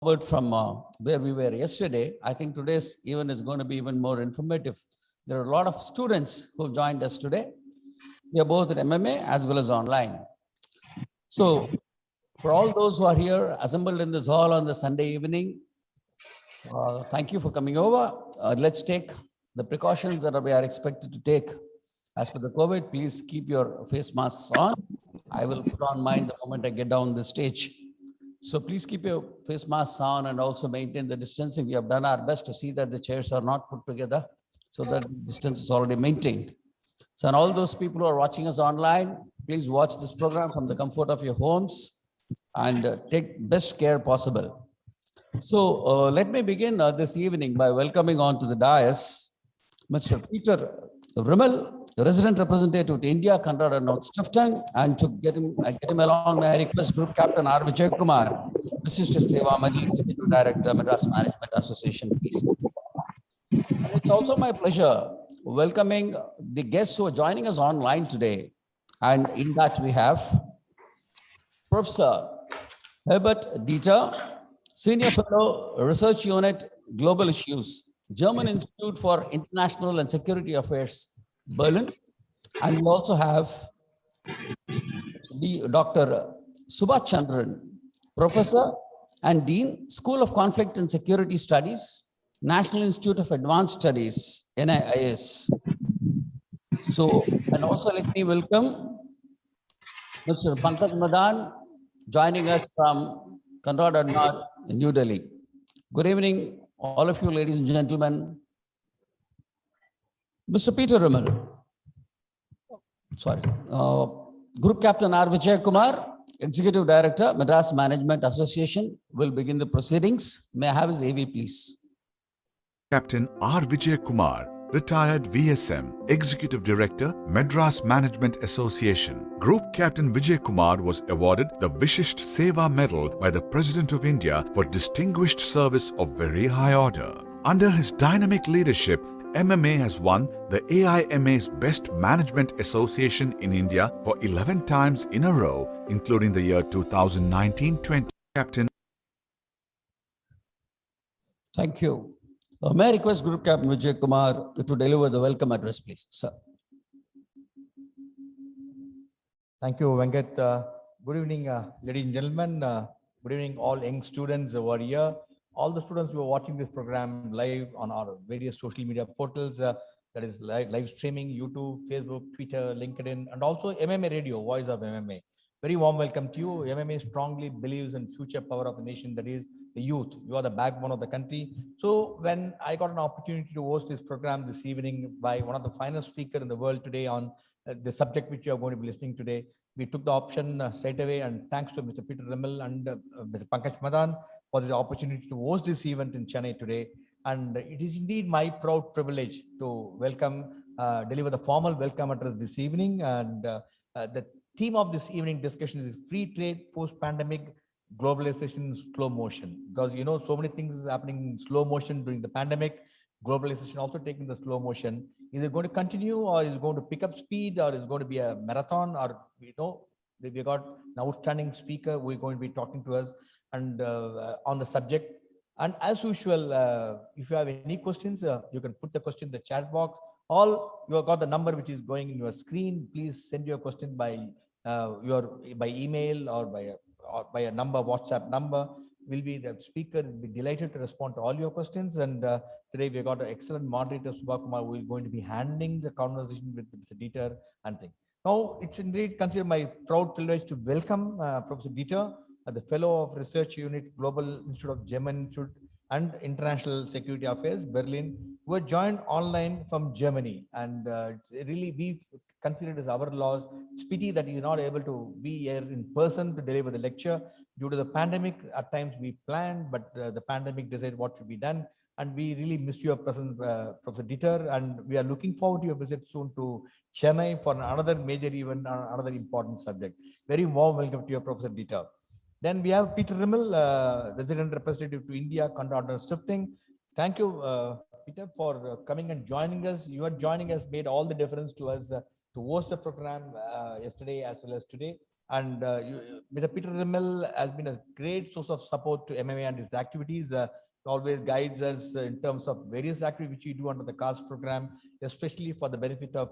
Forward from where we were yesterday. I think today's event is going to be even more informative. There are a lot of students who joined us today. We are both at MMA as well as online. So for all those who are here assembled in this hall on the Sunday evening, thank you for coming over. Let's take the precautions that we are expected to take. As per the COVID, please keep your face masks on. I will put on mine the moment I get down the stage. So please keep your face masks on and also maintain the distancing. We have done our best to see that the chairs are not put together so that distance is already maintained. So and all those people who are watching us online, please watch this program from the comfort of your homes and take best care possible. So let me begin this evening by welcoming on to the dais Mr. Peter Rimmel, resident representative to India, Kannada and North Stiftung, and to get him along, may I request Group Captain R. Vijay Kumar, Mrs. Seva Madi, Executive Director, Madras Management Association, please. And it's also my pleasure welcoming the guests who are joining us online today. And in that we have Professor Heribert Dieter, Senior Fellow, Research Unit, Global Issues, German Institute for International and Security Affairs, Berlin. And we also have Dr. Subhash Chandran, Professor and Dean, School of Conflict and Security Studies, National Institute of Advanced Studies, NIIS. So, and also let me welcome Mr. Pankaj Madan, joining us from Kannada North, New Delhi. Good evening, all of you, ladies and gentlemen. Mr. Peter Rimmel, Group Captain R. Vijay Kumar, Executive Director, Madras Management Association, will begin the proceedings. May I have his AV, please? Captain R. Vijay Kumar, retired VSM, Executive Director, Madras Management Association. Group Captain Vijay Kumar was awarded the Vishisht Seva Medal by the President of India for distinguished service of very high order. Under his dynamic leadership, MMA has won the AIMA's Best Management Association in India for 11 times in a row, including the year 2019-20. Captain. Thank you. May I request Group Captain Vijay Kumar to deliver the welcome address, please, sir. Thank you, Venkat. Good evening, ladies and gentlemen. Good evening, all young students who are here. All the students who are watching this program live on our various social media portals, that is live streaming, YouTube, Facebook, Twitter, LinkedIn, and also MMA Radio, Voice of MMA. Very warm welcome to you. MMA strongly believes in future power of the nation, that is the youth. You are the backbone of the country. So when I got an opportunity to host this program this evening by one of the finest speakers in the world today on the subject which you are going to be listening today, we took the option straight away, and thanks to Mr. Peter Rimmel and Mr. Pankaj Madan for the opportunity to host this event in Chennai today. And it is indeed my proud privilege to welcome, deliver the formal welcome address this evening. And the theme of this evening discussion is free trade post-pandemic, globalization in slow motion. Because you know, so many things is happening in slow motion during the pandemic. Globalization also taking the slow motion. Is it going to continue, or is it going to pick up speed, or is it going to be a marathon? Or we know we got an outstanding speaker who is going to be talking to us and on the subject. And as usual, if you have any questions, you can put the question in the chat box. All you have got the number which is going in your screen. Please send your question by by email or by a number, WhatsApp number. The speaker will be delighted to respond to all your questions. And today we got an excellent moderator, Subhash Kumar, who is going to be handling the conversation with Mr. Dieter and things. Now, it's indeed considered my proud privilege to welcome Professor Dieter, the Fellow of Research Unit, Global Institute of German Institute and International Security Affairs, Berlin, who are joined online from Germany. And really, we consider it as our loss. It's pity that he is not able to be here in person to deliver the lecture. Due to the pandemic, at times we planned, but the pandemic decided what should be done. And we really miss your presence, Professor Dieter, and we are looking forward to your visit soon to Chennai for another major event, another important subject. Very warm welcome to you, Professor Dieter. Then we have Peter Rimmel, resident representative to India, Kannada Stiftung. Thank you, Peter, for coming and joining us. Your joining us made all the difference to us to host the program yesterday as well as today. And Mr. Peter Rimmel has been a great source of support to MMA and his activities. Always guides us in terms of various activities which we do under the CAST program, especially for the benefit of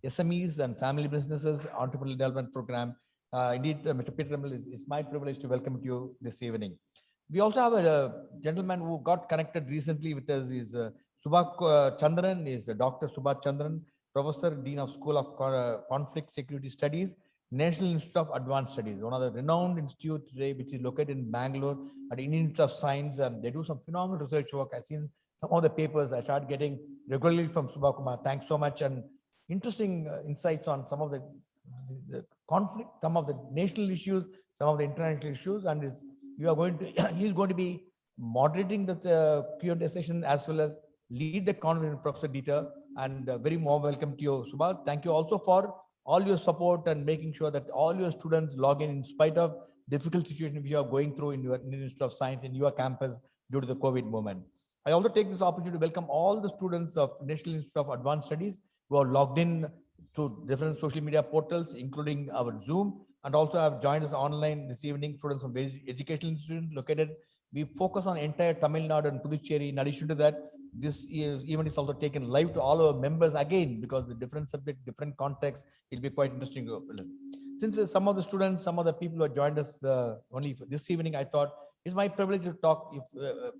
SMEs and family businesses, entrepreneurial development program. Indeed, Mr. Peter Rimmel, it's my privilege to welcome you this evening. We also have a gentleman who got connected recently with us. Is Subha Chandran, is Dr. Subha Chandran, Professor, Dean of School of Conflict Security Studies, National Institute of Advanced Studies, one of the renowned institute today, which is located in Bangalore at Indian Institute of Science. They do some phenomenal research work. I've seen some of the papers I start getting regularly from Subha Kumar. Thanks so much, and interesting insights on some of the conflict, some of the national issues, some of the international issues, and you are going to he's going to be moderating the Q&A session as well as lead the conference, Professor Dieter. And very warm welcome to you, Subha. Thank you also for all your support and making sure that all your students log in spite of difficult situation you are going through in your Indian Institute of Science in your campus due to the COVID moment. I also take this opportunity to welcome all the students of National Institute of Advanced Studies who are logged in to different social media portals, including our Zoom, and also have joined us online this evening, students from various educational institutions located. We focus on entire Tamil Nadu and Puducherry. In addition to that, this event is also taken live to all our members again, because the different subject, different context, it'll be quite interesting to listen. Since some of the students, some of the people who have joined us only this evening, I thought it's my privilege to talk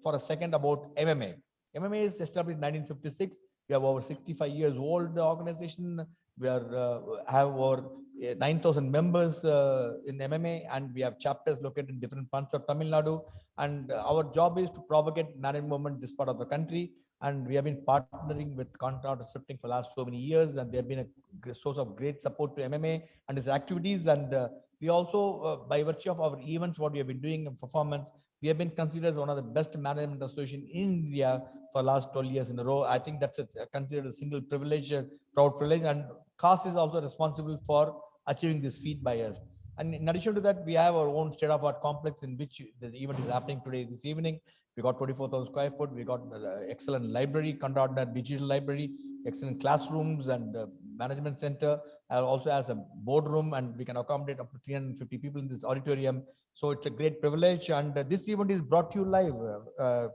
for a second about MMA. MMA is established in 1956. We have over 65 years old organization. We are have over 9,000 members in MMA, and we have chapters located in different parts of Tamil Nadu. And our job is to propagate management movement in this part of the country. And we have been partnering with Contract Scripting for the last so many years, and they have been a source of great support to MMA and its activities. And we also, by virtue of our events, what we have been doing in performance, we have been considered as one of the best management associations in India for the last 12 years in a row. I think that's considered a single privilege, proud privilege, and CAST is also responsible for achieving this feat by us. And in addition to that, we have our own state-of-art complex in which the event is happening today, this evening. We got 24,000 square foot. We got excellent library, conducted digital library, excellent classrooms and management center. Also has a boardroom, and we can accommodate up to 350 people in this auditorium. So it's a great privilege. And this event is brought to you live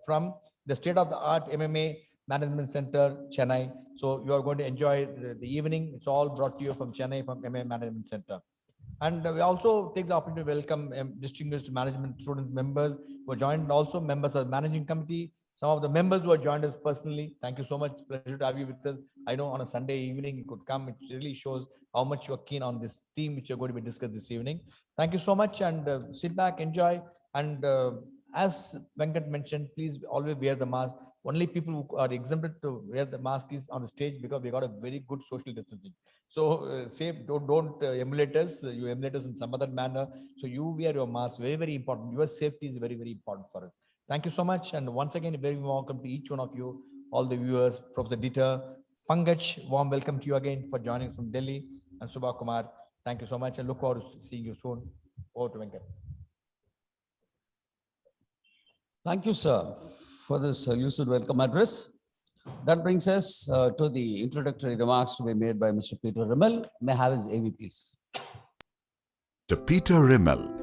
from the state-of-the-art MMA Management Center, Chennai. So you are going to enjoy the evening. It's all brought to you from Chennai, from MMA Management Center. And we also take the opportunity to welcome distinguished management students, members who are joined, also members of the managing committee, some of the members who have joined us personally. Thank you so much. Pleasure to have you with us. I know on a Sunday evening you could come. It really shows how much you are keen on this theme which you're going to be discussed this evening. Thank you so much, and sit back, enjoy. And as Venkat mentioned, please always wear the mask. Only people who are exempted to wear the mask is on the stage, because we got a very good social distancing. So safe, don't emulate us. You emulate us in some other manner. So you wear your mask, very, very important. Your safety is very, very important for us. Thank you so much. And once again, a very welcome to each one of you, all the viewers, Professor Dieter, Pankaj, warm welcome to you again for joining us from Delhi, and Subha Kumar. Thank you so much, and look forward to seeing you soon. Over to Venkat. Thank you, sir, for this lucid welcome address. That brings us to the introductory remarks to be made by Mr. Peter Rimmel. May I have his AV, please. Mr. Peter Rimmel.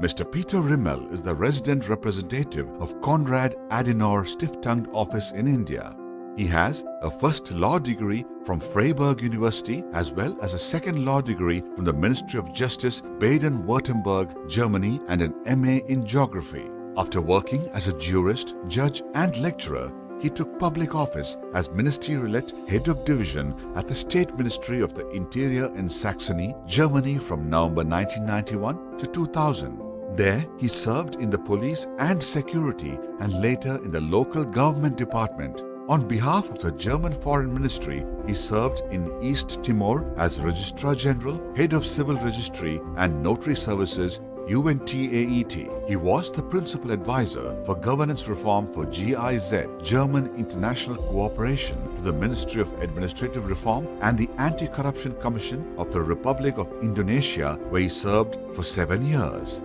Mr. Peter Rimmel is the resident representative of Konrad Adenauer Stiftung Office in India. He has a first law degree from Freiburg University as well as a second law degree from the Ministry of Justice, Baden-Württemberg, Germany, and an MA in Geography. After working as a jurist, judge, and lecturer, he took public office as ministerial head of division at the State Ministry of the Interior in Saxony, Germany from November 1991 to 2000. There, he served in the police and security and later in the local government department. On behalf of the German Foreign Ministry, he served in East Timor as Registrar General, Head of Civil Registry and Notary Services, UNTAET. He was the principal advisor for governance reform for GIZ, German International Cooperation, to the Ministry of Administrative Reform and the Anti-Corruption Commission of the Republic of Indonesia, where he served for 7 years.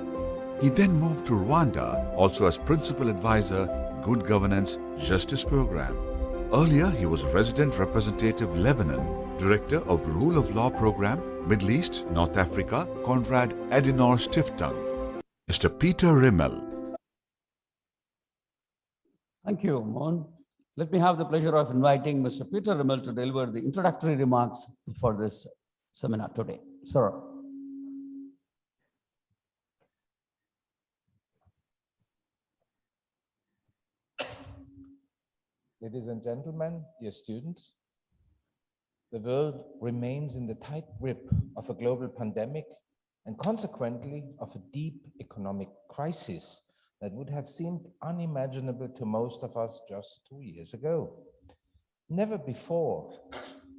He then moved to Rwanda, also as principal advisor, Good Governance Justice Program. Earlier, he was resident representative Lebanon, director of Rule of Law Program, Middle East, North Africa, Konrad Adenauer Stiftung. Mr. Peter Rimmel. Thank you, Mohan. Let me have the pleasure of inviting Mr. Peter Rimmel to deliver the introductory remarks for this seminar today. Sir. Ladies and gentlemen, dear students, the world remains in the tight grip of a global pandemic and consequently of a deep economic crisis that would have seemed unimaginable to most of us just 2 years ago. Never before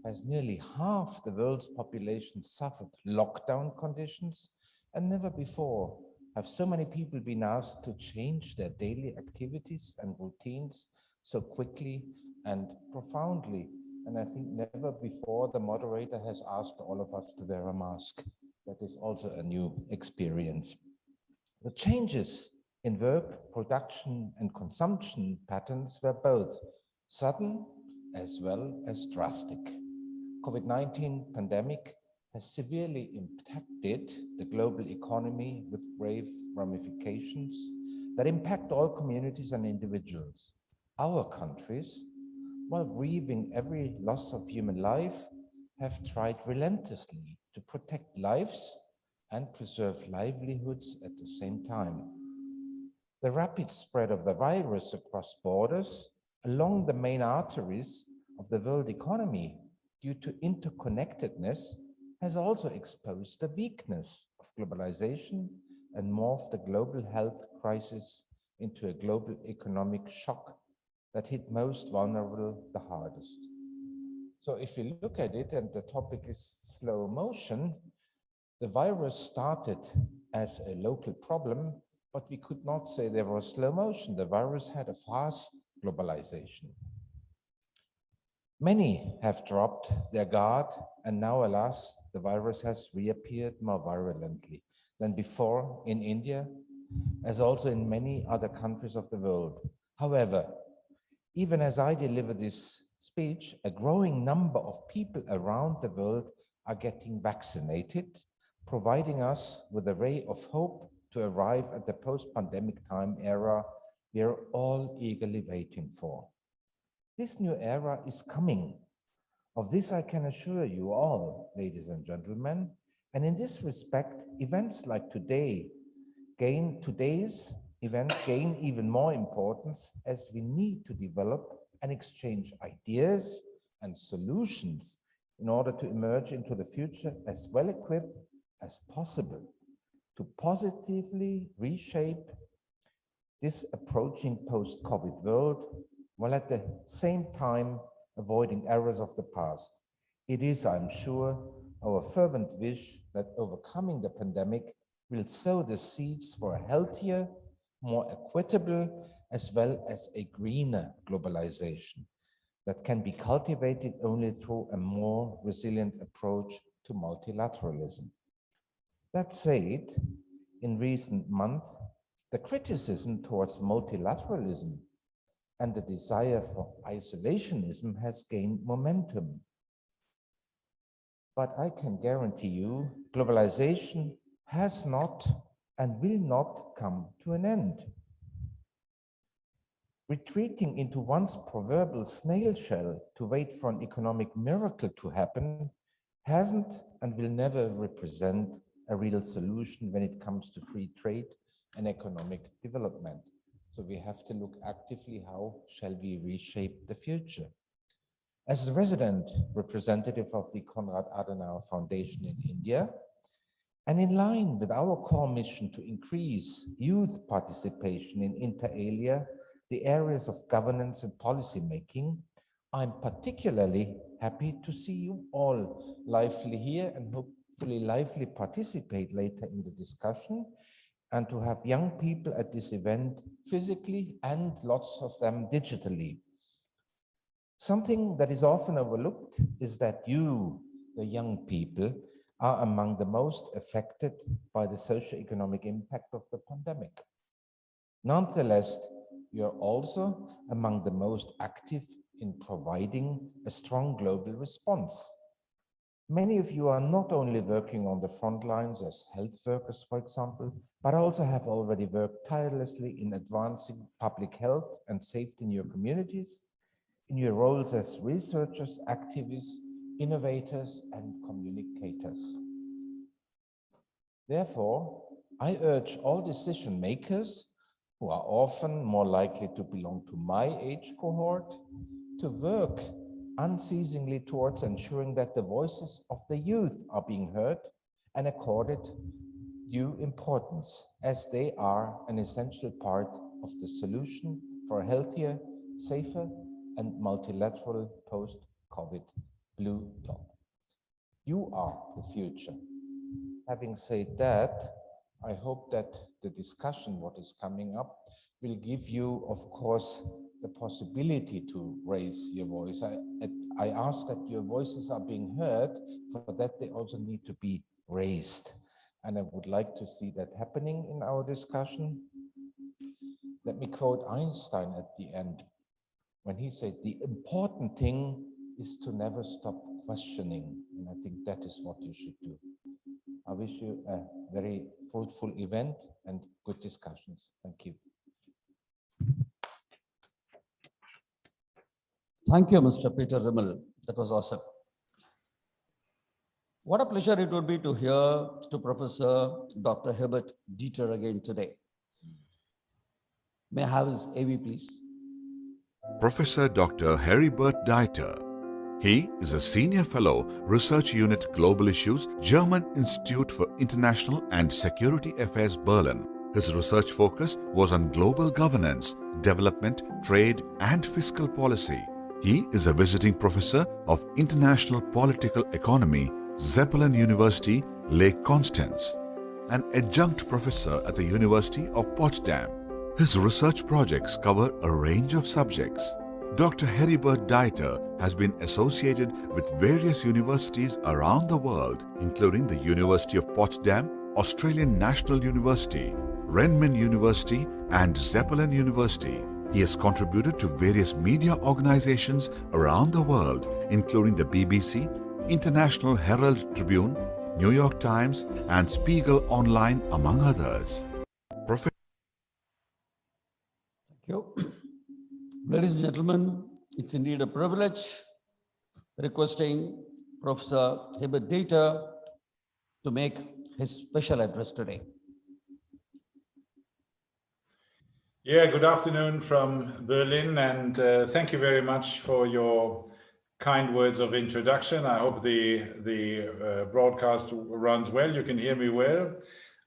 has nearly half the world's population suffered lockdown conditions, and never before have so many people been asked to change their daily activities and routines so quickly and profoundly. And I think never before the moderator has asked all of us to wear a mask. That is also a new experience. The changes in work, production, and consumption patterns were both sudden as well as drastic. COVID-19 pandemic has severely impacted the global economy with grave ramifications that impact all communities and individuals. Our countries, while grieving every loss of human life, have tried relentlessly to protect lives and preserve livelihoods at the same time. The rapid spread of the virus across borders along the main arteries of the world economy due to interconnectedness has also exposed the weakness of globalization and morphed the global health crisis into a global economic shock that hit most vulnerable the hardest. So if you look at it, and the topic is slow motion, the virus started as a local problem, but we could not say there was slow motion. The virus had a fast globalization. Many have dropped their guard, and now, alas, the virus has reappeared more virulently than before in India, as also in many other countries of the world. However, even as I deliver this speech, a growing number of people around the world are getting vaccinated, providing us with a ray of hope to arrive at the post-pandemic time era we are all eagerly waiting for. This new era is coming. Of this I can assure you all, ladies and gentlemen, and in this respect, events like today's event gain even more importance as we need to develop and exchange ideas and solutions in order to emerge into the future as well equipped as possible to positively reshape this approaching post-COVID world, while at the same time avoiding errors of the past. It is, I'm sure, our fervent wish that overcoming the pandemic will sow the seeds for a healthier, more equitable, as well as a greener globalization that can be cultivated only through a more resilient approach to multilateralism. That said, in recent months, the criticism towards multilateralism and the desire for isolationism has gained momentum. But I can guarantee you, globalization has not and will not come to an end. Retreating into one's proverbial snail shell to wait for an economic miracle to happen hasn't and will never represent a real solution when it comes to free trade and economic development. So we have to look actively how shall we reshape the future. As the resident representative of the Konrad Adenauer Foundation in India, and in line with our core mission to increase youth participation in inter alia, the areas of governance and policy making, I'm particularly happy to see you all lively here and hopefully lively participate later in the discussion, and to have young people at this event physically and lots of them digitally. Something that is often overlooked is that you, the young people, are among the most affected by the socioeconomic impact of the pandemic. Nonetheless, you are also among the most active in providing a strong global response. Many of you are not only working on the front lines as health workers, for example, but also have already worked tirelessly in advancing public health and safety in your communities, in your roles as researchers, activists, innovators, and communicators. Therefore, I urge all decision makers, who are often more likely to belong to my age cohort, to work unceasingly towards ensuring that the voices of the youth are being heard and accorded due importance, as they are an essential part of the solution for a healthier, safer, and multilateral post-COVID blue dot. You are the future. Having said that, I hope that the discussion, what is coming up, will give you, of course, the possibility to raise your voice. I ask that your voices are being heard, for that they also need to be raised. And I would like to see that happening in our discussion. Let me quote Einstein at the end, when he said, "The important thing is to never stop questioning." And I think that is what you should do. I wish you a very fruitful event and good discussions. Thank you. Thank you, Mr. Peter Rimmel. That was awesome. What a pleasure it would be to hear to Professor Dr. Heribert Dieter again today. May I have his AV, please? Professor Dr. Heribert Dieter. He is a Senior Fellow, Research Unit Global Issues, German Institute for International and Security Affairs, Berlin. His research focus was on global governance, development, trade, and fiscal policy. He is a visiting professor of International Political Economy, Zeppelin University, Lake Constance, an adjunct professor at the University of Potsdam. His research projects cover a range of subjects. Dr. Heribert Dieter has been associated with various universities around the world, including the University of Potsdam, Australian National University, Renmin University, and Zeppelin University. He has contributed to various media organizations around the world, including the BBC, International Herald Tribune, New York Times, and Spiegel Online, among others. Thank you. Ladies and gentlemen, it's indeed a privilege requesting Professor Heribert Dieter to make his special address today. Yeah, good afternoon from Berlin, and thank you very much for your kind words of introduction. I hope the broadcast runs well. You can hear me well.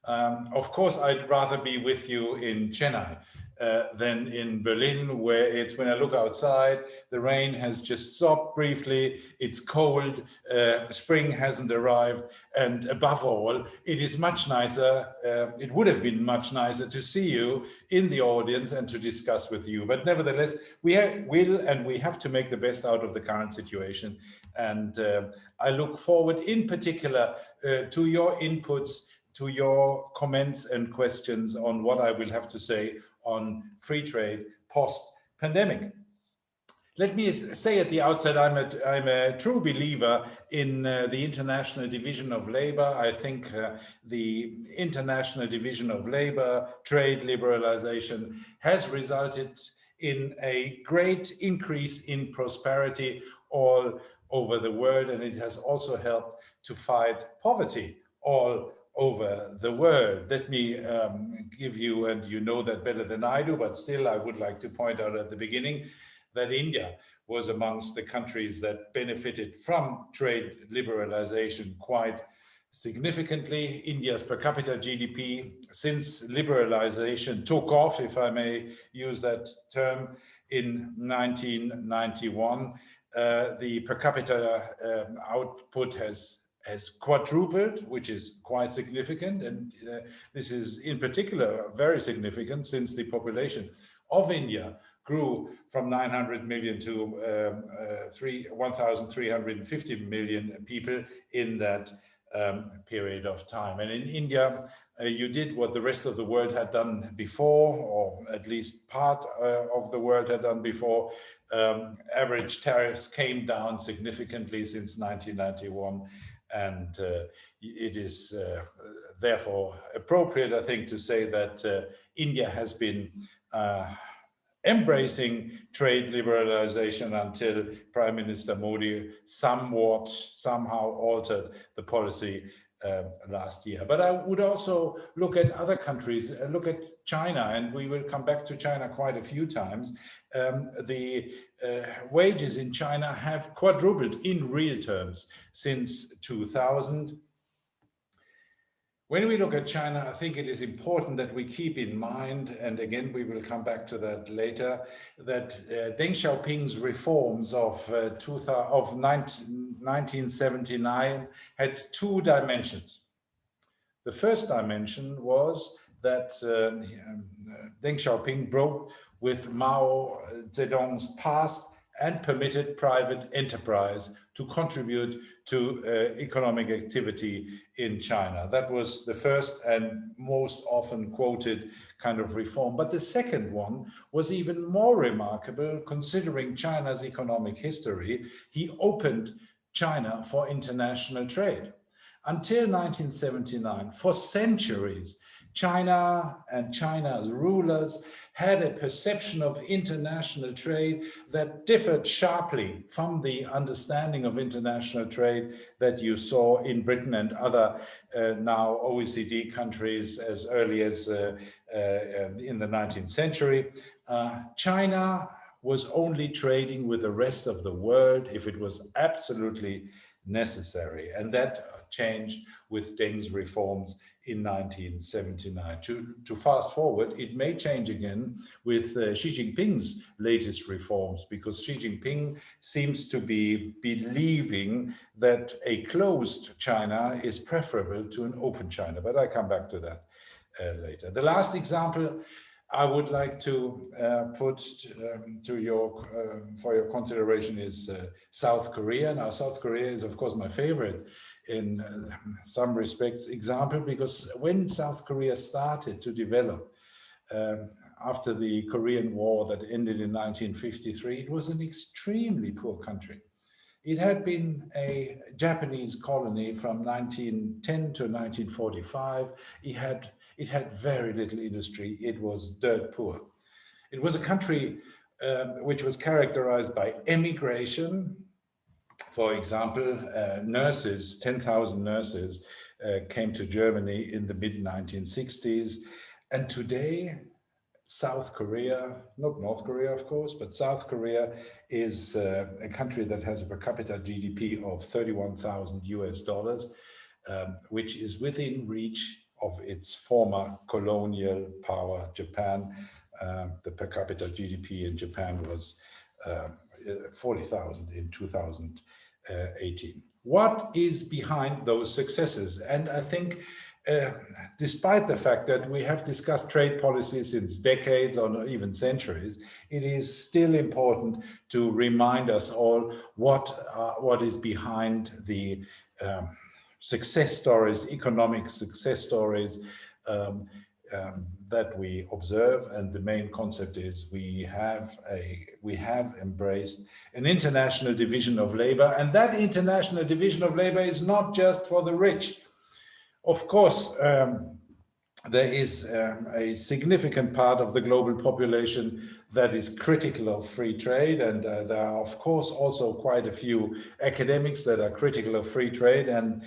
Of course, I'd rather be with you in Chennai than in Berlin, where it's, when I look outside, the rain has just stopped briefly, it's cold, spring hasn't arrived, and above all, it is much nicer, it would have been much nicer to see you in the audience and to discuss with you. But nevertheless, we have to make the best out of the current situation. And I look forward in particular to your inputs, to your comments and questions on what I will have to say on free trade post-pandemic. Let me say at the outset, I'm a true believer in the International Division of Labor. I think the International Division of Labor, trade liberalization, has resulted in a great increase in prosperity all over the world, and it has also helped to fight poverty all over the world. Let me give you, and you know that better than I do, but still I would like to point out at the beginning that India was amongst the countries that benefited from trade liberalization quite significantly. India's per capita GDP since liberalization took off, if I may use that term, in 1991. The per capita output has quadrupled, which is quite significant. And this is in particular very significant since the population of India grew from 900 million to 1,350 million people in that period of time. And in India, you did what the rest of the world had done before, or at least part of the world had done before. Average tariffs came down significantly since 1991. And it is therefore appropriate, I think, to say that India has been embracing trade liberalization until Prime Minister Modi somehow altered the policy last year. But I would also look at other countries, look at China, and we will come back to China quite a few times. The wages in China have quadrupled in real terms since 2000. When we look at China, I think it is important that we keep in mind, and again, we will come back to that later, that Deng Xiaoping's reforms of 1979 had two dimensions. The first dimension was that Deng Xiaoping broke with Mao Zedong's past and permitted private enterprise to contribute to economic activity in China. That was the first and most often quoted kind of reform. But the second one was even more remarkable considering China's economic history. He opened China for international trade. Until 1979, for centuries, China and China's rulers had a perception of international trade that differed sharply from the understanding of international trade that you saw in Britain and other now OECD countries as early as in the 19th century. China was only trading with the rest of the world if it was absolutely necessary, and that changed with Deng's reforms in 1979. To fast forward, it may change again with Xi Jinping's latest reforms, because Xi Jinping seems to be believing that a closed China is preferable to an open China, but I come back to that later. The last example I would like to put to for your consideration is South Korea. Now, South Korea is, of course, my favorite in some respects example, because when South Korea started to develop after the Korean War that ended in 1953, it was an extremely poor country. It had been a Japanese colony from 1910 to 1945. It had very little industry. It was dirt poor. It was a country which was characterized by emigration. For example, nurses, 10,000 nurses came to Germany in the mid-1960s. And today, South Korea, not North Korea, of course, but South Korea is a country that has a per capita GDP of $31,000, which is within reach of its former colonial power, Japan. The per capita GDP in Japan was 40,000 in 2018. What is behind those successes? And I think despite the fact that we have discussed trade policy since decades or even centuries, it is still important to remind us all what is behind the success stories, economic success stories that we observe. And the main concept is we have embraced an international division of labor, and that international division of labor is not just for the rich. Of course, there is a significant part of the global population that is critical of free trade, and there are, of course, also quite a few academics that are critical of free trade, and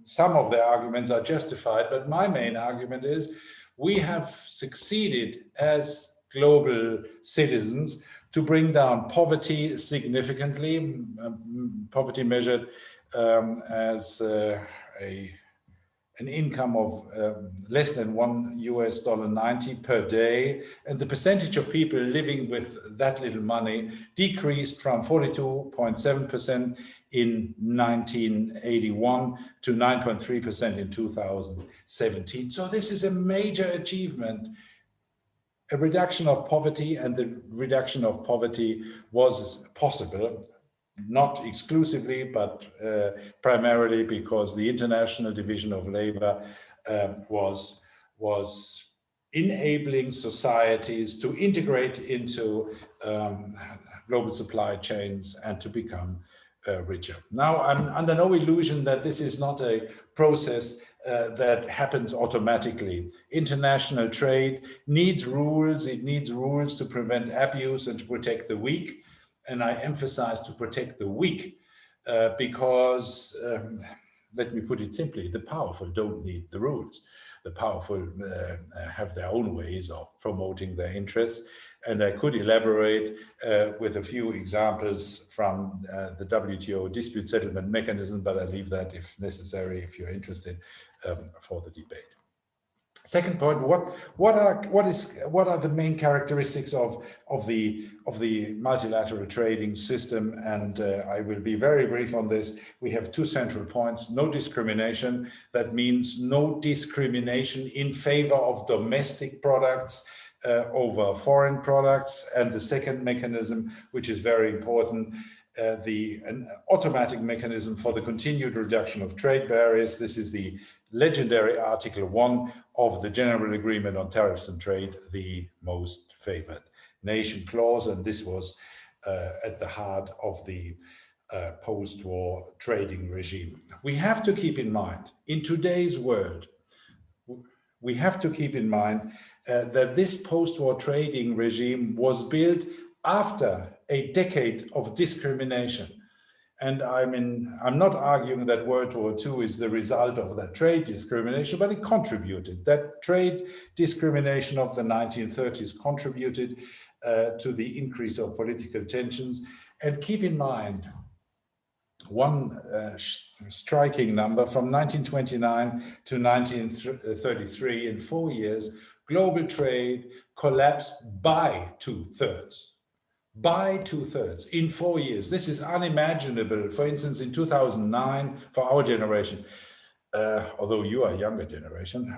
some of their arguments are justified, but my main argument is we have succeeded as global citizens to bring down poverty significantly, poverty measured as an income of less than $1.90 per day. And the percentage of people living with that little money decreased from 42.7% in 1981 to 9.3% in 2017. So this is a major achievement, a reduction of poverty, and the reduction of poverty was possible, not exclusively, but primarily because the international division of labor was enabling societies to integrate into global supply chains and to become richer. Now, I'm under no illusion that this is not a process that happens automatically. International trade needs rules. It needs rules to prevent abuse and to protect the weak. And I emphasize to protect the weak because, let me put it simply, the powerful don't need the rules. The powerful have their own ways of promoting their interests. And I could elaborate with a few examples from the WTO dispute settlement mechanism, but I leave that if necessary, if you're interested, for the debate. Second point: what are the main characteristics of the multilateral trading system? And I will be very brief on this. We have two central points: no discrimination. That means no discrimination in favor of domestic products over foreign products. And the second mechanism, which is very important, an automatic mechanism for the continued reduction of trade barriers. This is the legendary Article 1 of the General Agreement on Tariffs and Trade, the most favored nation clause. And this was at the heart of the post-war trading regime. We have to keep in mind, in today's world, we have to keep in mind that this post-war trading regime was built after a decade of discrimination. And I'm not arguing that World War II is the result of that trade discrimination, but it contributed. That trade discrimination of the 1930s contributed to the increase of political tensions. And keep in mind, one striking number: from 1929 to 1933, in 4 years, global trade collapsed by 2/3. By 2/3 in 4 years. This is unimaginable. For instance, in 2009, for our generation, although you are a younger generation,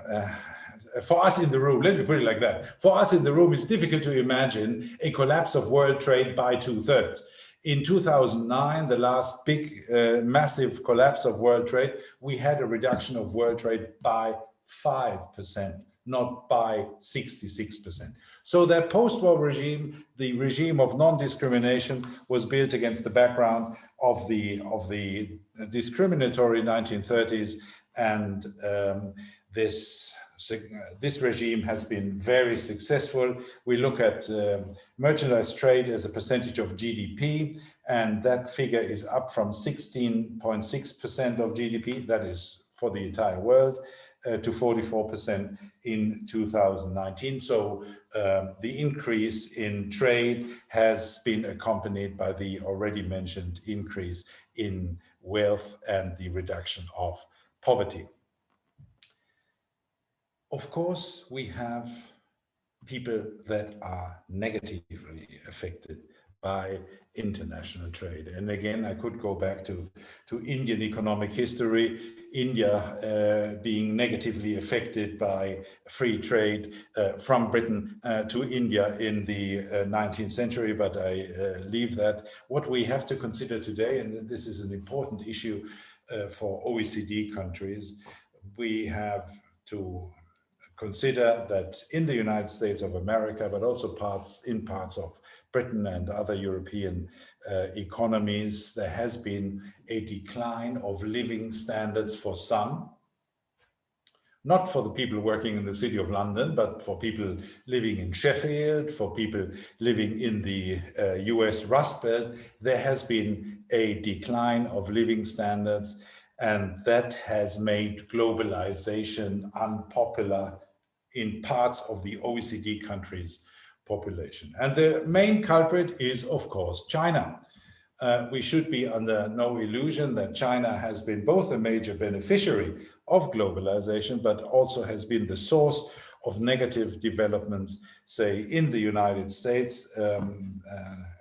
for us in the room, let me put it like that. For us in the room, it's difficult to imagine a collapse of world trade by 2/3. In 2009, the last big, massive collapse of world trade, we had a reduction of world trade by 5%, not by 66%. So that post-war regime, the regime of non-discrimination, was built against the background of the discriminatory 1930s, and this regime has been very successful. We look at merchandise trade as a percentage of GDP, and that figure is up from 16.6% of GDP, that is for the entire world, to 44% in 2019. So the increase in trade has been accompanied by the already mentioned increase in wealth and the reduction of poverty. Of course, we have people that are negatively affected by international trade. And again, I could go back to Indian economic history, India being negatively affected by free trade from Britain to India in the 19th century, but I leave that. What we have to consider today, and this is an important issue for OECD countries, we have to consider that in the United States of America, but also in parts of Britain and other European economies, there has been a decline of living standards for some, not for the people working in the City of London, but for people living in Sheffield, for people living in the US Rust Belt. There has been a decline of living standards, and that has made globalization unpopular in parts of the OECD countries' population. And the main culprit is, of course, China. We should be under no illusion that China has been both a major beneficiary of globalization, but also has been the source of negative developments, say, in the United States.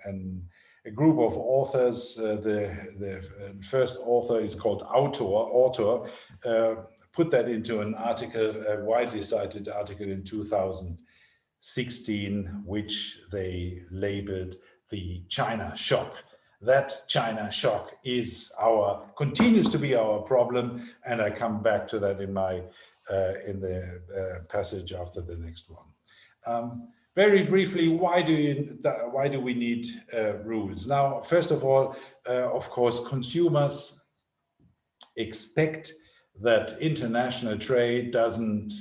And a group of authors, the first author is called Autor, put that into an article, a widely cited article in 2016, which they labeled the China shock. That China shock continues to be our problem, and I come back to that in the passage after the next one. Very briefly, why do we need rules? Now, first of all, of course, consumers expect that international trade doesn't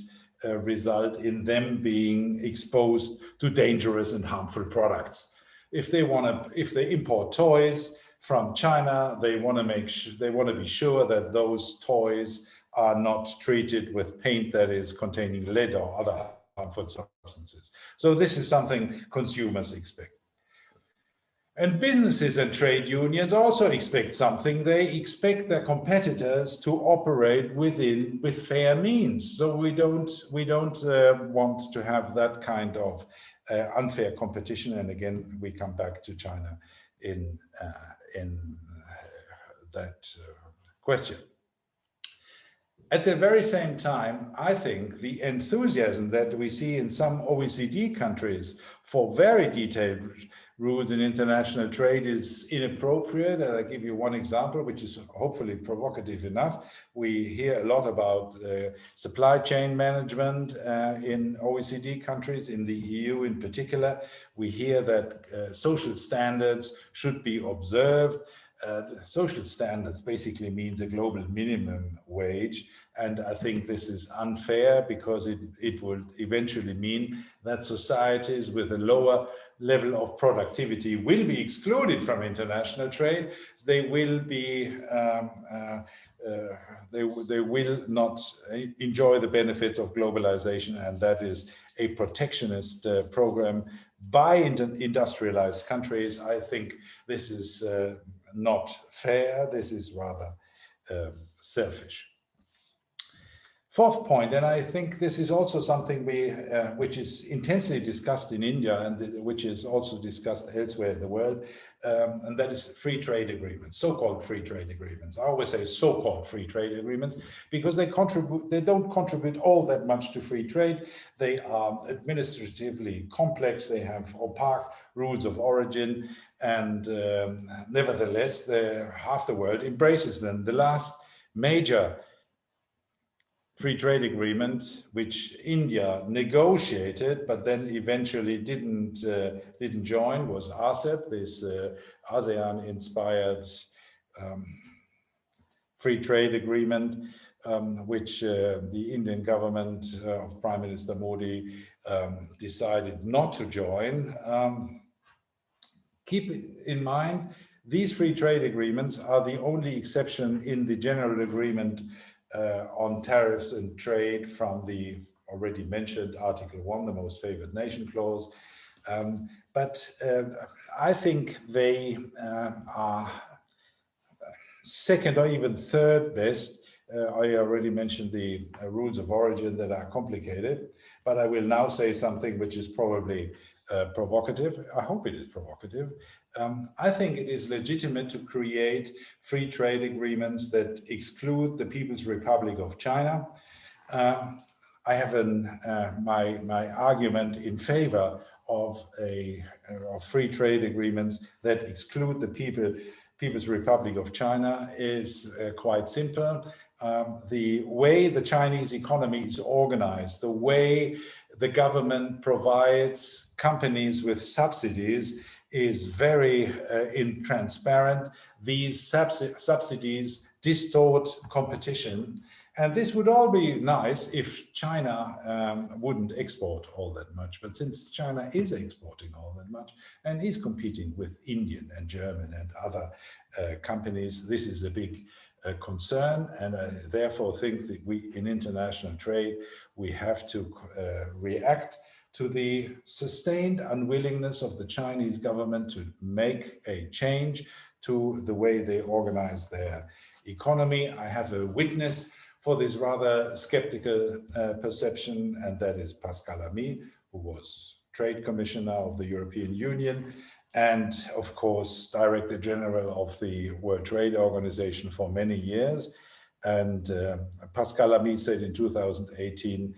result in them being exposed to dangerous and harmful products. If they import toys from China, they want to be sure that those toys are not treated with paint that is containing lead or other harmful substances. So this is something consumers expect. And businesses and trade unions also expect something. They expect their competitors to operate with fair means. So we don't want to have that kind of unfair competition. And again, we come back to China in that question. At the very same time, I think the enthusiasm that we see in some OECD countries for very detailed rules in international trade is inappropriate. And I'll give you one example, which is hopefully provocative enough. We hear a lot about supply chain management in OECD countries, in the EU in particular. We hear that social standards should be observed. Social standards basically means a global minimum wage. And I think this is unfair because it will eventually mean that societies with a lower level of productivity will be excluded from international trade. They will be they will not enjoy the benefits of globalization, and that is a protectionist program by industrialized countries. I think this is not fair. This is rather selfish. Fourth point, and I think this is also something which is intensely discussed in India and which is also discussed elsewhere in the world, and that is free trade agreements, so-called free trade agreements. I always say so-called free trade agreements because they don't contribute all that much to free trade. They are administratively complex. They have opaque rules of origin, and nevertheless, half the world embraces them. The last major free trade agreement, which India negotiated, but then eventually didn't join, was RCEP, this ASEAN-inspired free trade agreement, which the Indian government of Prime Minister Modi decided not to join. Keep in mind, these free trade agreements are the only exception in the general agreement on tariffs and trade from the already mentioned Article 1, the most favored nation clause. But I think they are second or even third best. I already mentioned the rules of origin that are complicated, but I will now say something which is probably provocative. I hope it is provocative. I think it is legitimate to create free trade agreements that exclude the People's Republic of China. I have my argument in favor of free trade agreements that exclude the People's Republic of China is quite simple. The way the Chinese economy is organized, the way the government provides companies with subsidies is very intransparent. These subsidies distort competition. And this would all be nice if China wouldn't export all that much. But since China is exporting all that much and is competing with Indian and German and other companies, this is a big concern. And I therefore think that we, in international trade, we have to react to the sustained unwillingness of the Chinese government to make a change to the way they organize their economy. I have a witness for this rather skeptical perception, and that is Pascal Lamy, who was Trade Commissioner of the European Union and, of course, Director General of the World Trade Organization for many years. And Pascal Lamy said in 2018,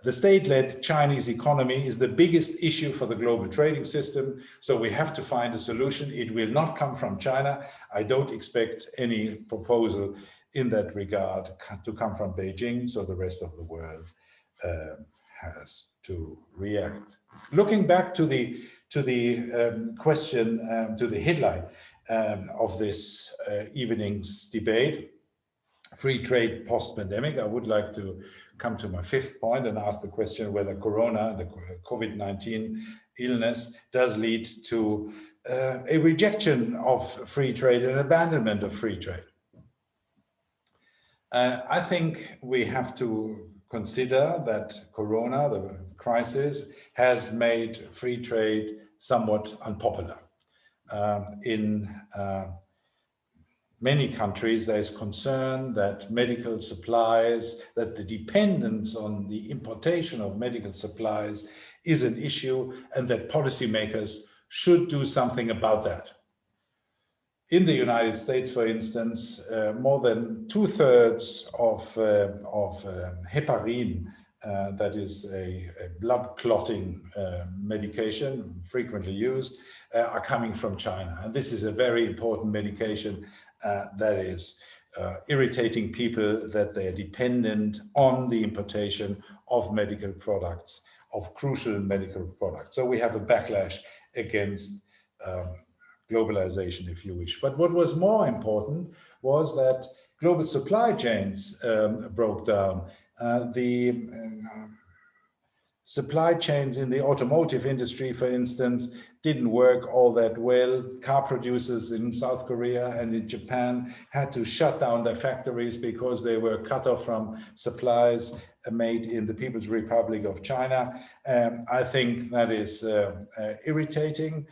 the state-led Chinese economy is the biggest issue for the global trading system, so we have to find a solution. It will not come from China. I don't expect any proposal in that regard to come from Beijing, so the rest of the world has to react. Looking back to the question, to the headline of this evening's debate, free trade post-pandemic, I would like to come to my fifth point and ask the question whether Corona, the COVID-19 illness, does lead to a rejection of free trade and abandonment of free trade. I think we have to consider that Corona, the crisis, has made free trade somewhat unpopular. In many countries, there is concern that medical supplies, that the dependence on the importation of medical supplies is an issue, and that policymakers should do something about that. In the United States, for instance, more than 2/3 of heparin, that is a blood clotting medication frequently used, are coming from China. And this is a very important medication that is irritating people, that they're dependent on the importation of medical products, of crucial medical products. So we have a backlash against globalization, if you wish. But what was more important was that global supply chains broke down. The supply chains in the automotive industry, for instance, didn't work all that well. Car producers in South Korea and in Japan had to shut down their factories because they were cut off from supplies made in the People's Republic of China. I think that is irritating.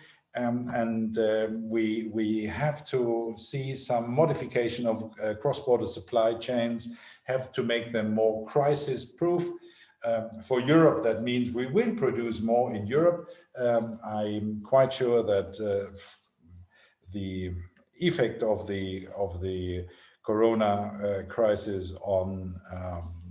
We have to see some modification of cross-border supply chains, have to make them more crisis-proof. For Europe, that means we will produce more in Europe. I'm quite sure that the effect of the Corona crisis on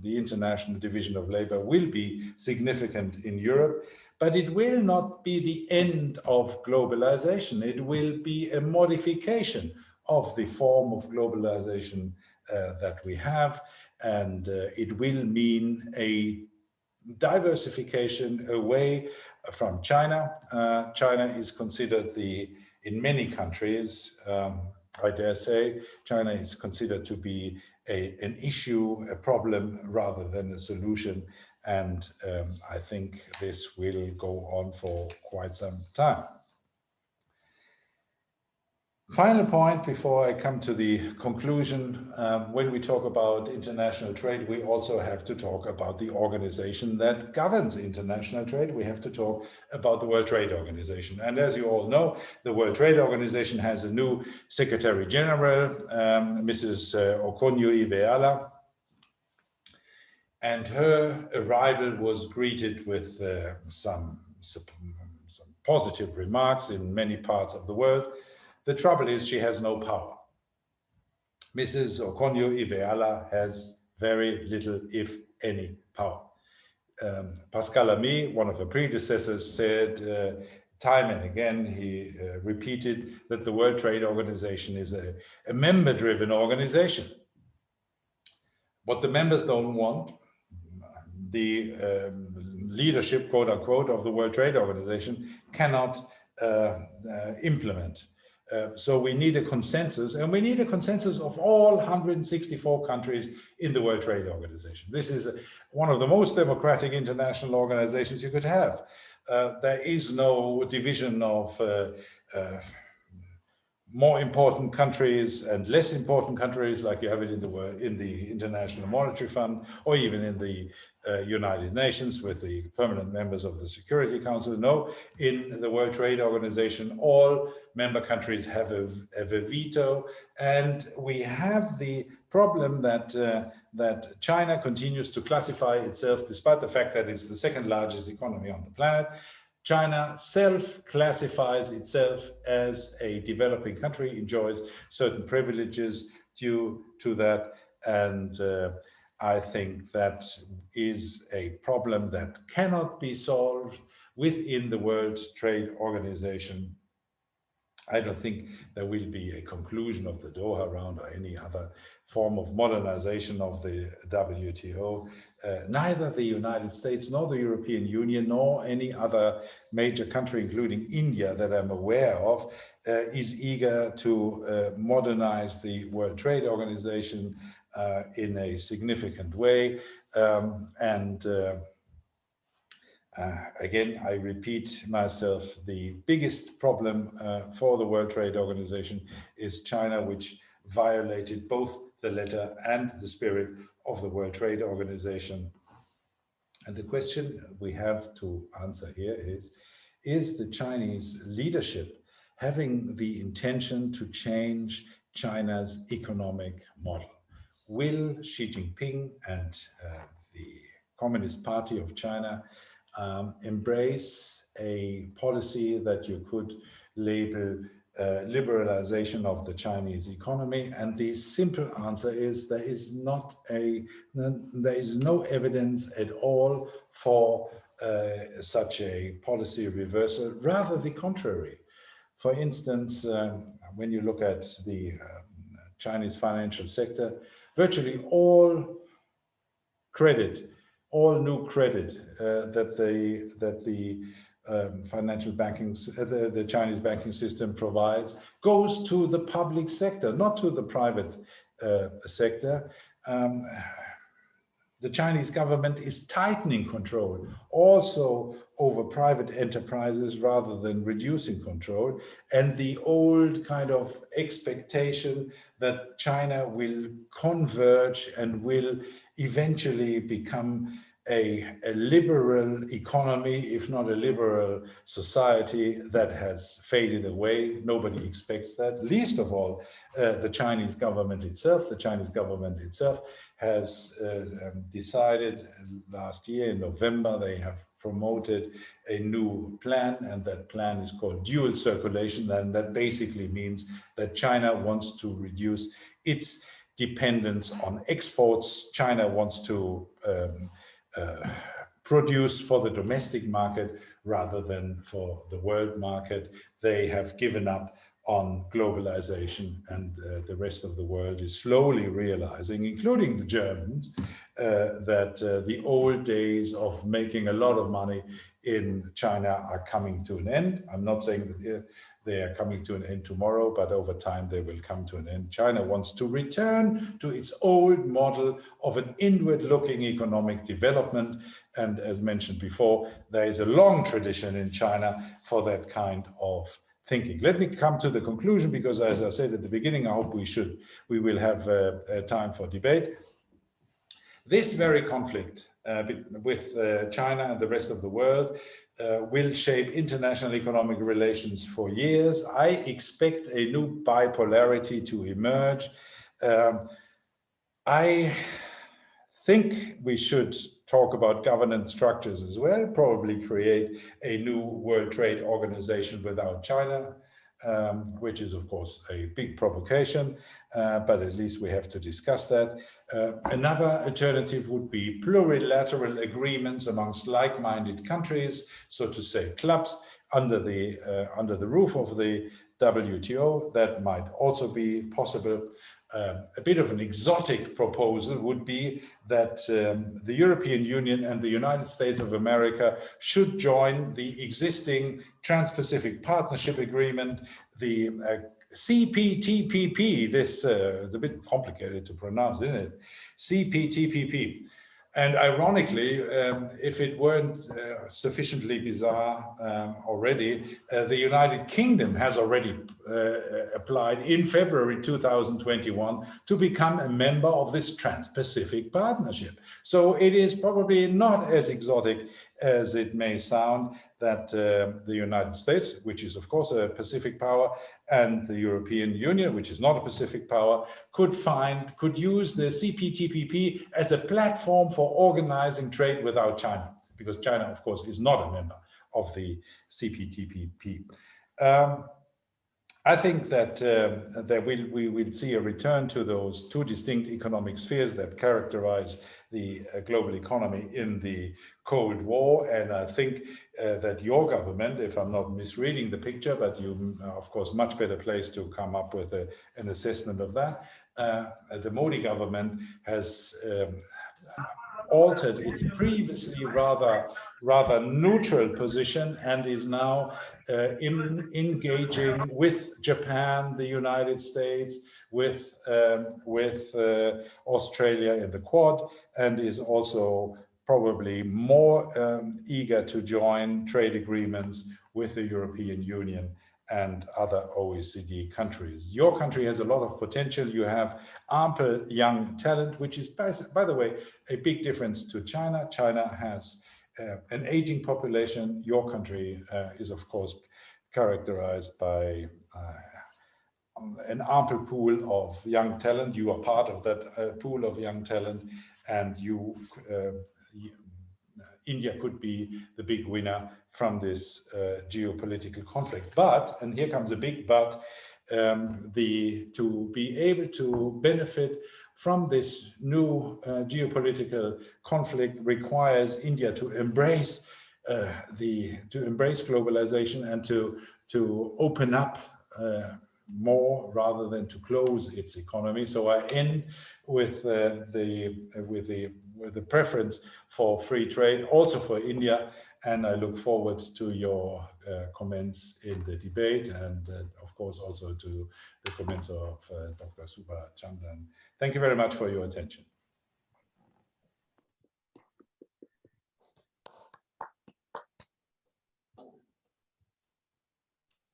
the International Division of Labor will be significant in Europe. But it will not be the end of globalization. It will be a modification of the form of globalization that we have. And it will mean a diversification away from China. China is considered in many countries, I dare say, China is considered to be an issue, a problem, rather than a solution. And I think this will go on for quite some time. Final point before I come to the conclusion, when we talk about international trade, we also have to talk about the organization that governs international trade. We have to talk about the World Trade Organization. And as you all know, the World Trade Organization has a new Secretary General, Mrs. Okonjo-Iweala. And her arrival was greeted with some positive remarks in many parts of the world. The trouble is she has no power. Mrs. Okonjo-Iweala has very little, if any, power. Pascal Lamy, one of her predecessors, said time and again, he repeated that the World Trade Organization is a member-driven organization. What the members don't want, the leadership, quote unquote, of the World Trade Organization cannot implement. So we need a consensus, and we need a consensus of all 164 countries in the World Trade Organization. This is one of the most democratic international organizations you could have. There is no division of more important countries and less important countries like you have it in the International Monetary Fund, or even in the United Nations with the permanent members of the Security Council. No, in the World Trade Organization, all member countries have a veto, and we have the problem that China continues to classify itself, despite the fact that it's the second largest economy on the planet. China self-classifies itself as a developing country, enjoys certain privileges due to that, and I think that is a problem that cannot be solved within the World Trade Organization. I don't think there will be a conclusion of the Doha round or any other form of modernization of the WTO. Neither the United States nor the European Union nor any other major country, including India, that I'm aware of, is eager to modernize the World Trade Organization in a significant way. Again, I repeat myself, the biggest problem for the World Trade Organization is China, which violated both the letter and the spirit of the World Trade Organization. And the question we have to answer here is the Chinese leadership having the intention to change China's economic model? Will Xi Jinping and the Communist Party of China embrace a policy that you could label liberalization of the Chinese economy? And the simple answer is there is no evidence at all for such a policy reversal, rather the contrary. For instance, when you look at the Chinese financial sector, virtually all new credit that the financial banking, the Chinese banking system provides, goes to the public sector, not to the private sector. The Chinese government is tightening control also over private enterprises rather than reducing control. And the old kind of expectation that China will converge and will eventually become a liberal economy, if not a liberal society, that has faded away. Nobody expects that, least of all the Chinese government itself. The Chinese government itself has decided last year in November, they have promoted a new plan, and that plan is called dual circulation. And that basically means that China wants to reduce its dependence on exports. China wants to produce for the domestic market rather than for the world market. They have given up on globalization, and the rest of the world is slowly realizing, including the Germans, that the old days of making a lot of money in China are coming to an end. I'm not saying that they are coming to an end tomorrow, but over time they will come to an end. China wants to return to its old model of an inward-looking economic development. And as mentioned before, there is a long tradition in China for that kind of thinking. Let me come to the conclusion, because as I said at the beginning, I hope we will have time for debate. This very conflict with China and the rest of the world will shape international economic relations for years. I expect a new bipolarity to emerge. I think we should talk about governance structures as well, probably create a new World Trade Organization without China, which is of course a big provocation, but at least we have to discuss that. Another alternative would be plurilateral agreements amongst like-minded countries, so to say clubs, under the roof of the WTO. That might also be possible. A bit of an exotic proposal would be that the European Union and the United States of America should join the existing Trans-Pacific Partnership Agreement, the CPTPP. This is a bit complicated to pronounce, isn't it? CPTPP. And ironically, if it weren't sufficiently bizarre already, the United Kingdom has already applied in February 2021 to become a member of this Trans-Pacific Partnership. So it is probably not as exotic as it may sound that the United States, which is of course a Pacific power, and the European Union, which is not a Pacific power, could use the CPTPP as a platform for organizing trade without China, because China, of course, is not a member of the CPTPP. I think that we will see a return to those two distinct economic spheres that characterized the global economy in the Cold War. And I think that your government, if I'm not misreading the picture, but you are of course much better placed to come up with an assessment of that, the Modi government has altered its previously rather neutral position and is now engaging with Japan, the United States, with Australia in the Quad, and is also probably more eager to join trade agreements with the European Union and other OECD countries. Your country has a lot of potential. You have ample young talent, which is, by the way, a big difference to China. China has an aging population. Your country is, of course, characterized by an ample pool of young talent. You are part of that pool of young talent, and India could be the big winner from this geopolitical conflict. But, and here comes a big but, to be able to benefit from this new geopolitical conflict requires India to embrace globalization and to open up more rather than to close its economy. So I end with the preference for free trade, also for India, and I look forward to your comments in the debate, and of course also to the comments of Dr. Subha Chandran. Thank you very much for your attention.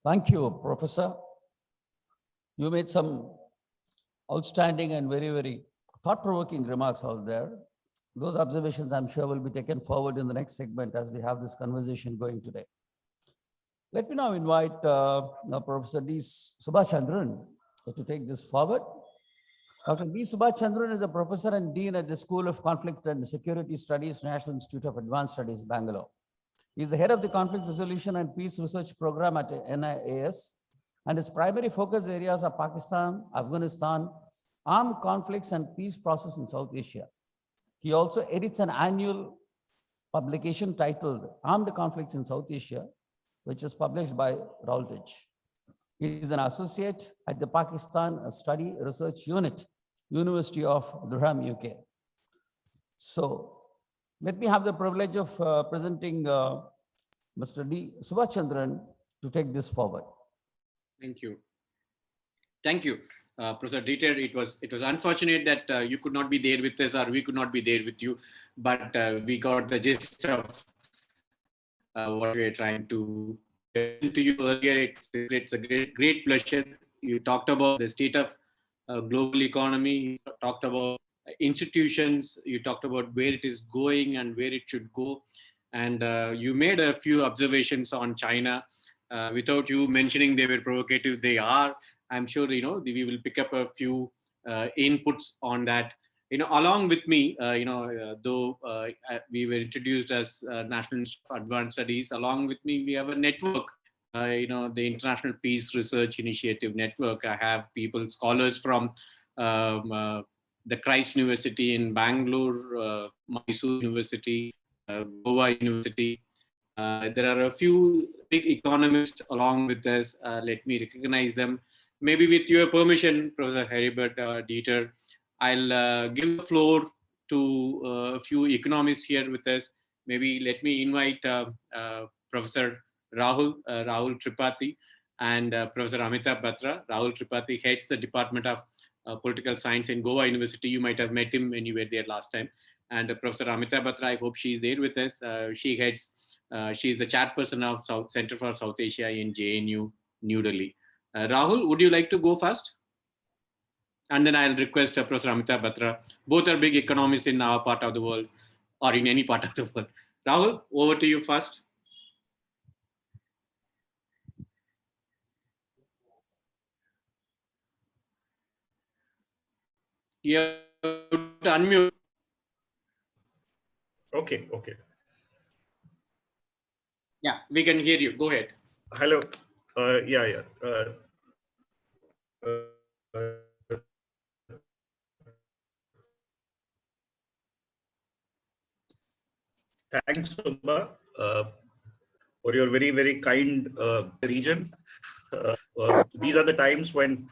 Thank you, Professor. You made some outstanding and very, very thought-provoking remarks out there. Those observations, I'm sure, will be taken forward in the next segment as we have this conversation going today. Let me now invite Professor D. Subha Chandran to take this forward. Dr. D. Subha Chandran is a professor and dean at the School of Conflict and Security Studies, National Institute of Advanced Studies, Bangalore. He is the head of the Conflict Resolution and Peace Research Program at NIAS, and his primary focus areas are Pakistan, Afghanistan, armed conflicts, and peace process in South Asia. He also edits an annual publication titled Armed Conflicts in South Asia, which is published by Routledge. He is an associate at the Pakistan Study Research Unit, University of Durham, UK. So let me have the privilege of presenting Mr. D. Subha Chandran to take this forward. Thank you. Thank you, Professor Dieter. It was unfortunate that you could not be there with us, or we could not be there with you, but we got the gist of what we are trying to get to you earlier. It's a great pleasure. You talked about the state of global economy. You talked about institutions. You talked about where it is going and where it should go, and you made a few observations on China. Without you mentioning they were provocative, they are. I'm sure we will pick up a few inputs on that. Along with me, though we were introduced as National Institute of Advanced Studies, along with me we have a network. The International Peace Research Initiative Network. I have people, scholars from the Christ University in Bangalore, Mysore University, Goa University. There are a few big economists along with us. Let me recognize them. Maybe with your permission, Professor Heribert, Dieter, I'll give the floor to a few economists here with us. Maybe let me invite Professor Rahul Tripathi and Professor Amitabh Batra. Rahul Tripathi heads the Department of Political Science in Goa University. You might have met him when you were there last time. And Professor Amitabh Batra, I hope she's there with us. She is the chairperson of Center for South Asia in JNU, New Delhi. Rahul, would you like to go first? And then I'll request Professor Amitabh Batra. Both are big economists in our part of the world, or in any part of the world. Rahul, over to you first. You have to unmute. Okay. Yeah, we can hear you. Go ahead. Hello. Thanks, Subha, for your very, very kind region. These are the times when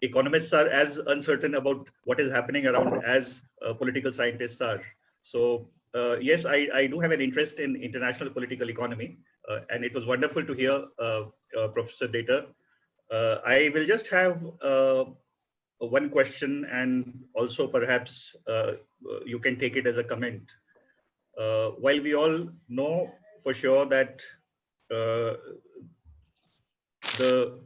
economists are as uncertain about what is happening around as political scientists are. So yes, I do have an interest in international political economy, and it was wonderful to hear Professor Data. I will just have one question, and also perhaps you can take it as a comment. While we all know for sure that the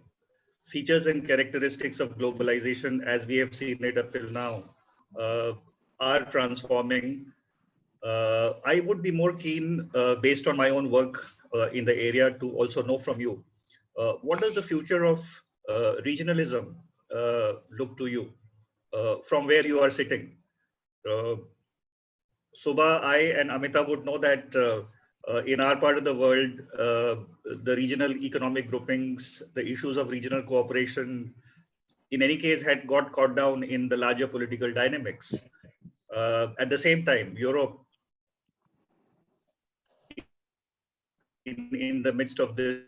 features and characteristics of globalization as we have seen it up till now are transforming, I would be more keen, based on my own work in the area, to also know from you, what does the future of regionalism look to you from where you are sitting? Subha, I and Amita would know that in our part of the world, the regional economic groupings, the issues of regional cooperation, in any case, had got caught down in the larger political dynamics. At the same time, Europe, in the midst of this,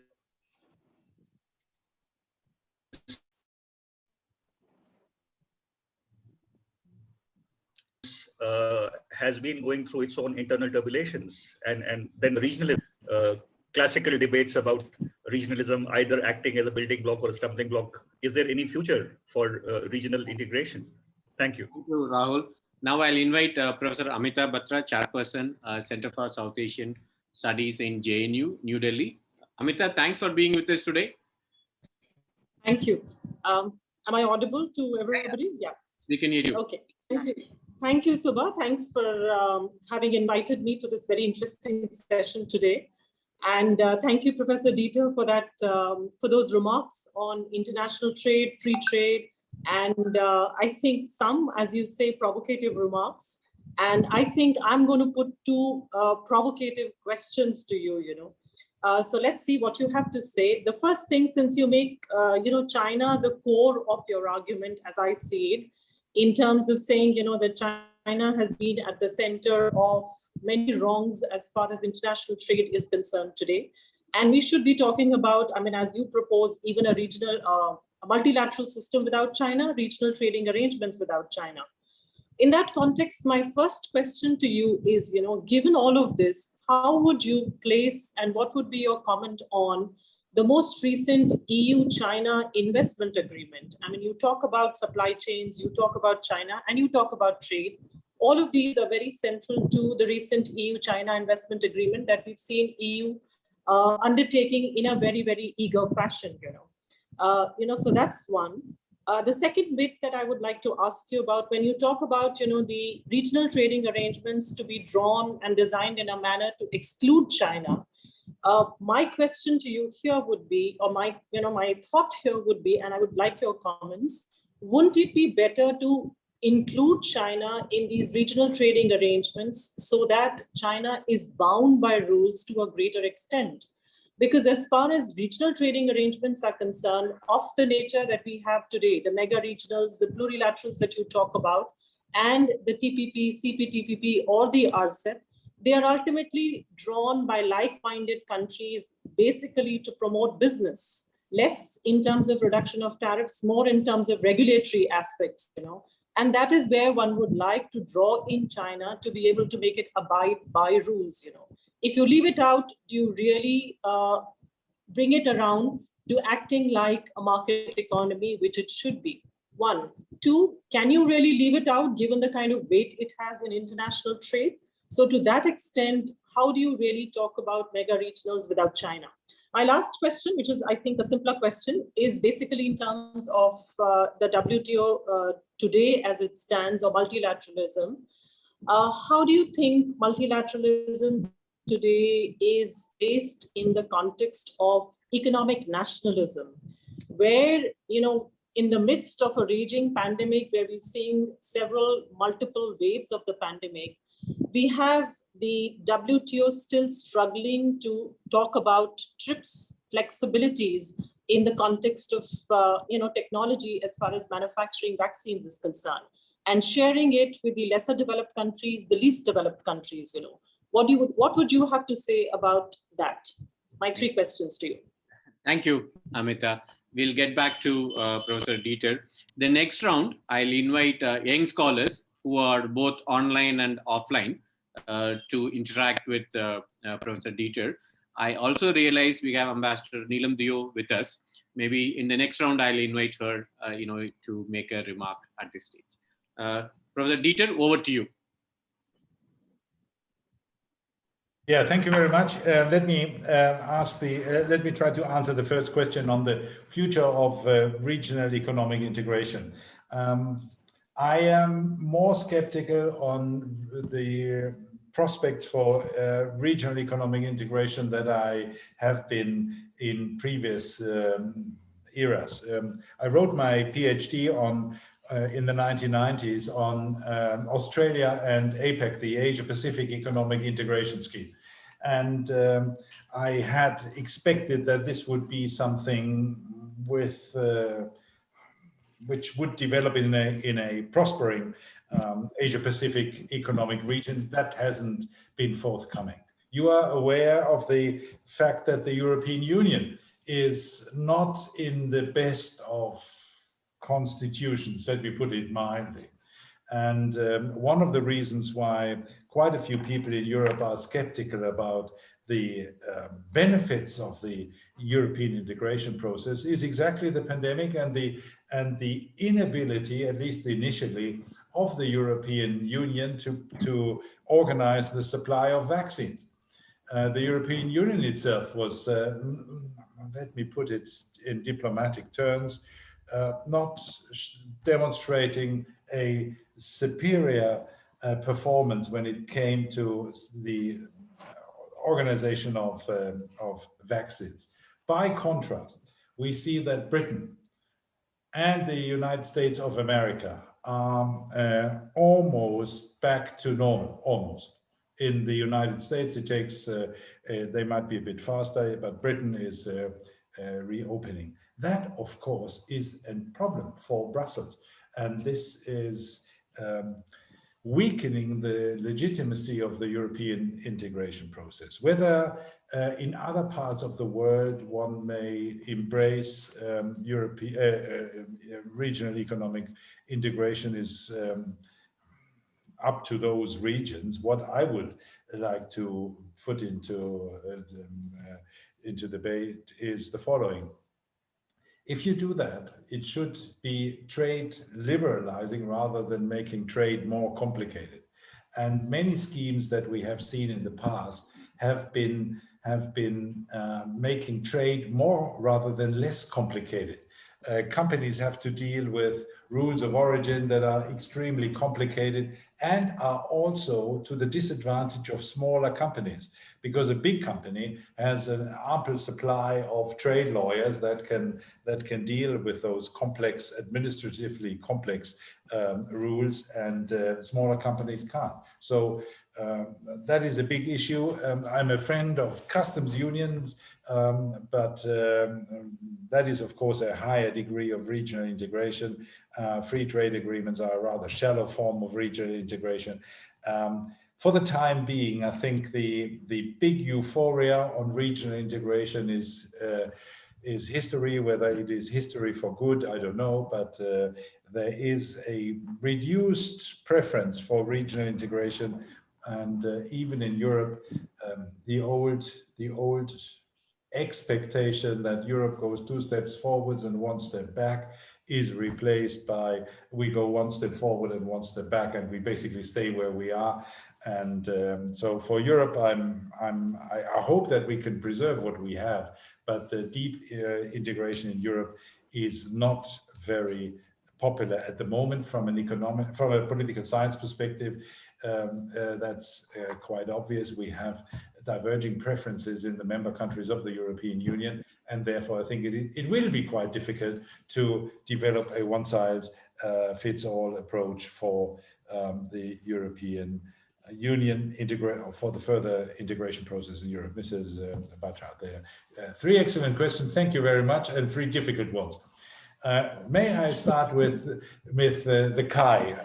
has been going through its own internal turbulations, and then regionalism, classical debates about regionalism either acting as a building block or a stumbling block. Is there any future for regional integration? Thank you. Thank you, Rahul. Now I'll invite Professor Amita Batra, Chairperson, Center for South Asian Studies in JNU, New Delhi. Amita, thanks for being with us today. Thank you. Am I audible to everybody? Yeah. We can hear you. Okay. Thank you. Thank you, Subha. Thanks for having invited me to this very interesting session today. And thank you, Professor Dieter, for that, for those remarks on international trade, free trade, and I think some, as you say, provocative remarks. And I think I'm going to put two provocative questions to you, So let's see what you have to say. The first thing, since you make, China the core of your argument, as I see it, in terms of saying, that China has been at the center of many wrongs as far as international trade is concerned today. And we should be talking about, as you propose, even a regional, a multilateral system without China, regional trading arrangements without China. In that context, my first question to you is, given all of this, how would you place and what would be your comment on the most recent EU-China investment agreement? You talk about supply chains, you talk about China, and you talk about trade. All of these are very central to the recent EU-China investment agreement that we've seen EU undertaking in a very, very eager fashion, so that's one. The second bit that I would like to ask you about, when you talk about, the regional trading arrangements to be drawn and designed in a manner to exclude China, my question to you here would be, or my thought here would be, and I would like your comments, wouldn't it be better to include China in these regional trading arrangements so that China is bound by rules to a greater extent? Because as far as regional trading arrangements are concerned, of the nature that we have today, the mega regionals, the plurilaterals that you talk about, and the TPP, CPTPP, or the RCEP, they are ultimately drawn by like-minded countries, basically to promote business, less in terms of reduction of tariffs, more in terms of regulatory aspects, And that is where one would like to draw in China to be able to make it abide by rules, If you leave it out, do you really bring it around to acting like a market economy, which it should be? One. Two, can you really leave it out given the kind of weight it has in international trade? So to that extent, how do you really talk about mega regionals without China? My last question, which is, I think, a simpler question, is basically in terms of the WTO today as it stands, or multilateralism. How do you think multilateralism today is based in the context of economic nationalism, where, in the midst of a raging pandemic, where we're seeing multiple waves of the pandemic, we have the WTO still struggling to talk about TRIPS flexibilities in the context of, technology as far as manufacturing vaccines is concerned, and sharing it with the lesser developed countries, the least developed countries, What would you have to say about that? My 3 questions to you. Thank you, Amita. We'll get back to Professor Dieter. The next round, I'll invite young scholars who are both online and offline to interact with Professor Dieter. I also realize we have Ambassador Neelam Dio with us. Maybe in the next round, I'll invite her, to make a remark at this stage. Professor Dieter, over to you. Yeah, thank you very much. Let me try to answer the first question on the future of regional economic integration. I am more skeptical on the prospects for regional economic integration than I have been in previous eras. I wrote my PhD on in the 1990s on Australia and APEC, the Asia Pacific Economic Integration Scheme. And I had expected that this would be something with which would develop in a prospering Asia Pacific economic region. That hasn't been forthcoming. You are aware of the fact that the European Union is not in the best of constitutions, let me put it mildly. And one of the reasons why quite a few people in Europe are skeptical about the benefits of the European integration process is exactly the pandemic and the inability, at least initially, of the European Union to organize the supply of vaccines. The European Union itself was, let me put it in diplomatic terms, not demonstrating a superior performance when it came to the organization of vaccines. By contrast, we see that Britain and the United States of America are almost back to normal, almost. In the United States, it takes, they might be a bit faster, but Britain is reopening. That, of course, is a problem for Brussels. And this is weakening the legitimacy of the European integration process. Whether in other parts of the world one may embrace regional economic integration is up to those regions. What I would like to put into debate is the following. If you do that, it should be trade liberalizing rather than making trade more complicated. And many schemes that we have seen in the past have been making trade more rather than less complicated. Companies have to deal with rules of origin that are extremely complicated and are also to the disadvantage of smaller companies, because a big company has an ample supply of trade lawyers that can deal with those complex, administratively complex rules, and smaller companies can't. So that is a big issue. I'm a friend of customs unions, but that is, of course, a higher degree of regional integration. Free trade agreements are a rather shallow form of regional integration. For the time being, I think the big euphoria on regional integration is history. Whether it is history for good, I don't know, but there is a reduced preference for regional integration. And even in Europe, the old expectation that Europe goes 2 steps forwards and 1 step back is replaced by we go 1 step forward and 1 step back, and we basically stay where we are. And so for Europe, I hope that we can preserve what we have, but deep integration in Europe is not very popular at the moment from a political science perspective. That's quite obvious. We have diverging preferences in the member countries of the European Union, and therefore I think it will be quite difficult to develop a one-size-fits-all approach for the European Union for the further integration process in Europe. Mrs. Batra, there. 3 excellent questions. Thank you very much, and 3 difficult ones. May I start with the Kai?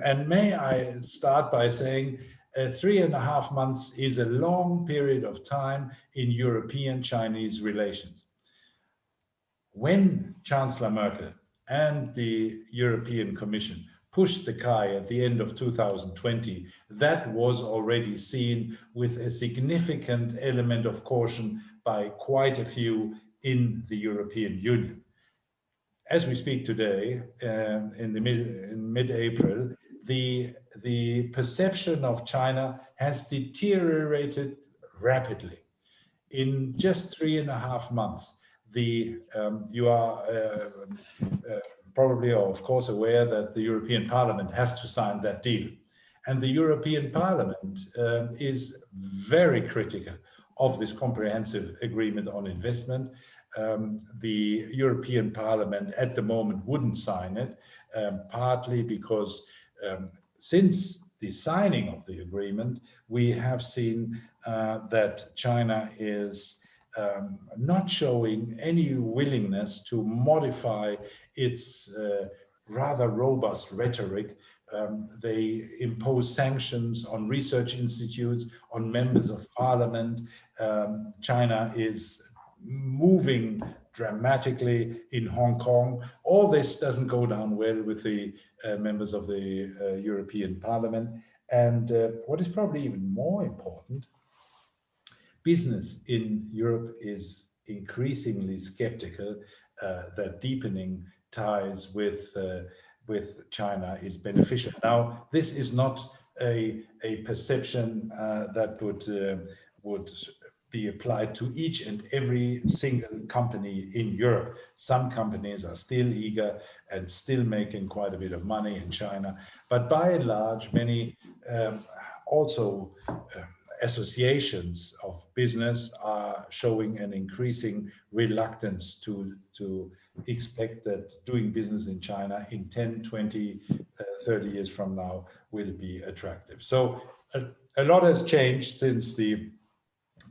And may I start by saying 3.5 months is a long period of time in European-Chinese relations. When Chancellor Merkel and the European Commission pushed the KAI at the end of 2020, that was already seen with a significant element of caution by quite a few in the European Union. As we speak today, in mid-April, the perception of China has deteriorated rapidly. In just 3.5 months, you are probably, or of course, aware that the European Parliament has to sign that deal. And the European Parliament is very critical of this comprehensive agreement on investment. The European Parliament at the moment wouldn't sign it, partly because since the signing of the agreement, we have seen that China is not showing any willingness to modify its rather robust rhetoric. They impose sanctions on research institutes, on members of parliament. China is moving dramatically in Hong Kong. All this doesn't go down well with the members of the European Parliament. And what is probably even more important, business in Europe is increasingly skeptical that deepening ties with China is beneficial. Now, this is not a perception that would be applied to each and every single company in Europe. Some companies are still eager and still making quite a bit of money in China, but by and large, many also associations of business are showing an increasing reluctance to expect that doing business in China in 10, 20, 30 years from now will be attractive. So a lot has changed since the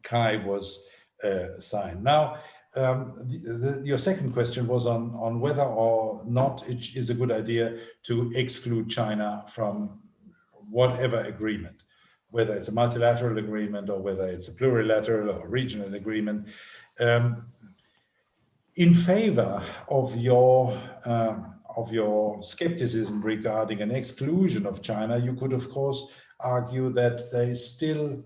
KAI was signed. Now, your second question was on whether or not it is a good idea to exclude China from whatever agreement, whether it's a multilateral agreement or whether it's a plurilateral or regional agreement. In favor of your skepticism regarding an exclusion of China, you could of course argue that they still,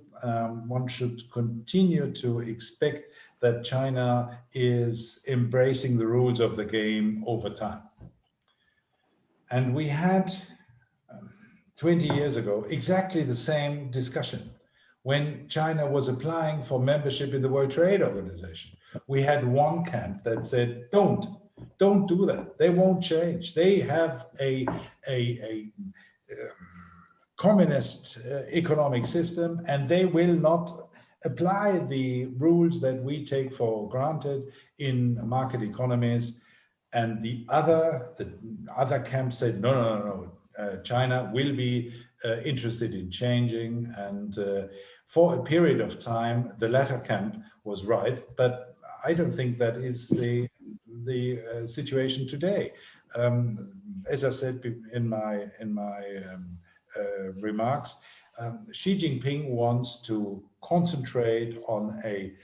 one should continue to expect that China is embracing the rules of the game over time. And we had 20 years ago exactly the same discussion when China was applying for membership in the World Trade Organization. We had one camp that said, don't do that. They won't change. They have a communist economic system, and they will not apply the rules that we take for granted in market economies. And the other camp said, no. China will be interested in changing, and for a period of time, the latter camp was right. But I don't think that is the situation today. As I said in my remarks, Xi Jinping wants to concentrate on a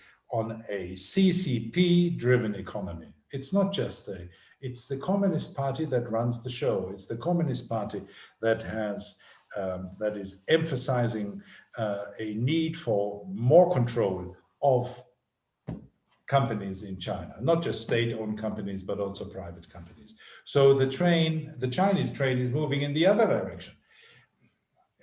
CCP-driven economy. It's not just it's the Communist Party that runs the show. It's the Communist Party that is emphasizing a need for more control of companies in China, not just state-owned companies, but also private companies. So the Chinese train is moving in the other direction.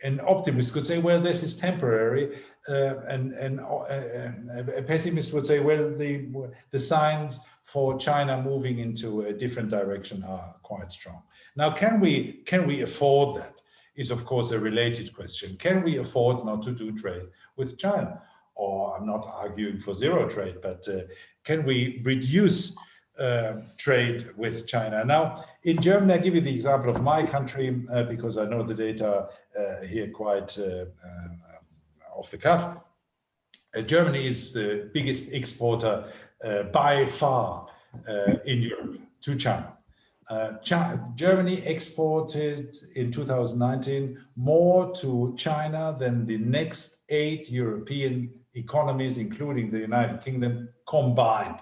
An optimist could say, well, this is temporary, and a pessimist would say, well, the signs for China moving into a different direction are quite strong. Now, can we afford that? Is of course a related question. Can we afford not to do trade with China? Or I'm not arguing for zero trade, but can we reduce trade with China? Now, in Germany, I give you the example of my country because I know the data here quite off the cuff. Germany is the biggest exporter by far in Europe to China. Germany exported in 2019 more to China than the next 8 European economies, including the United Kingdom, combined.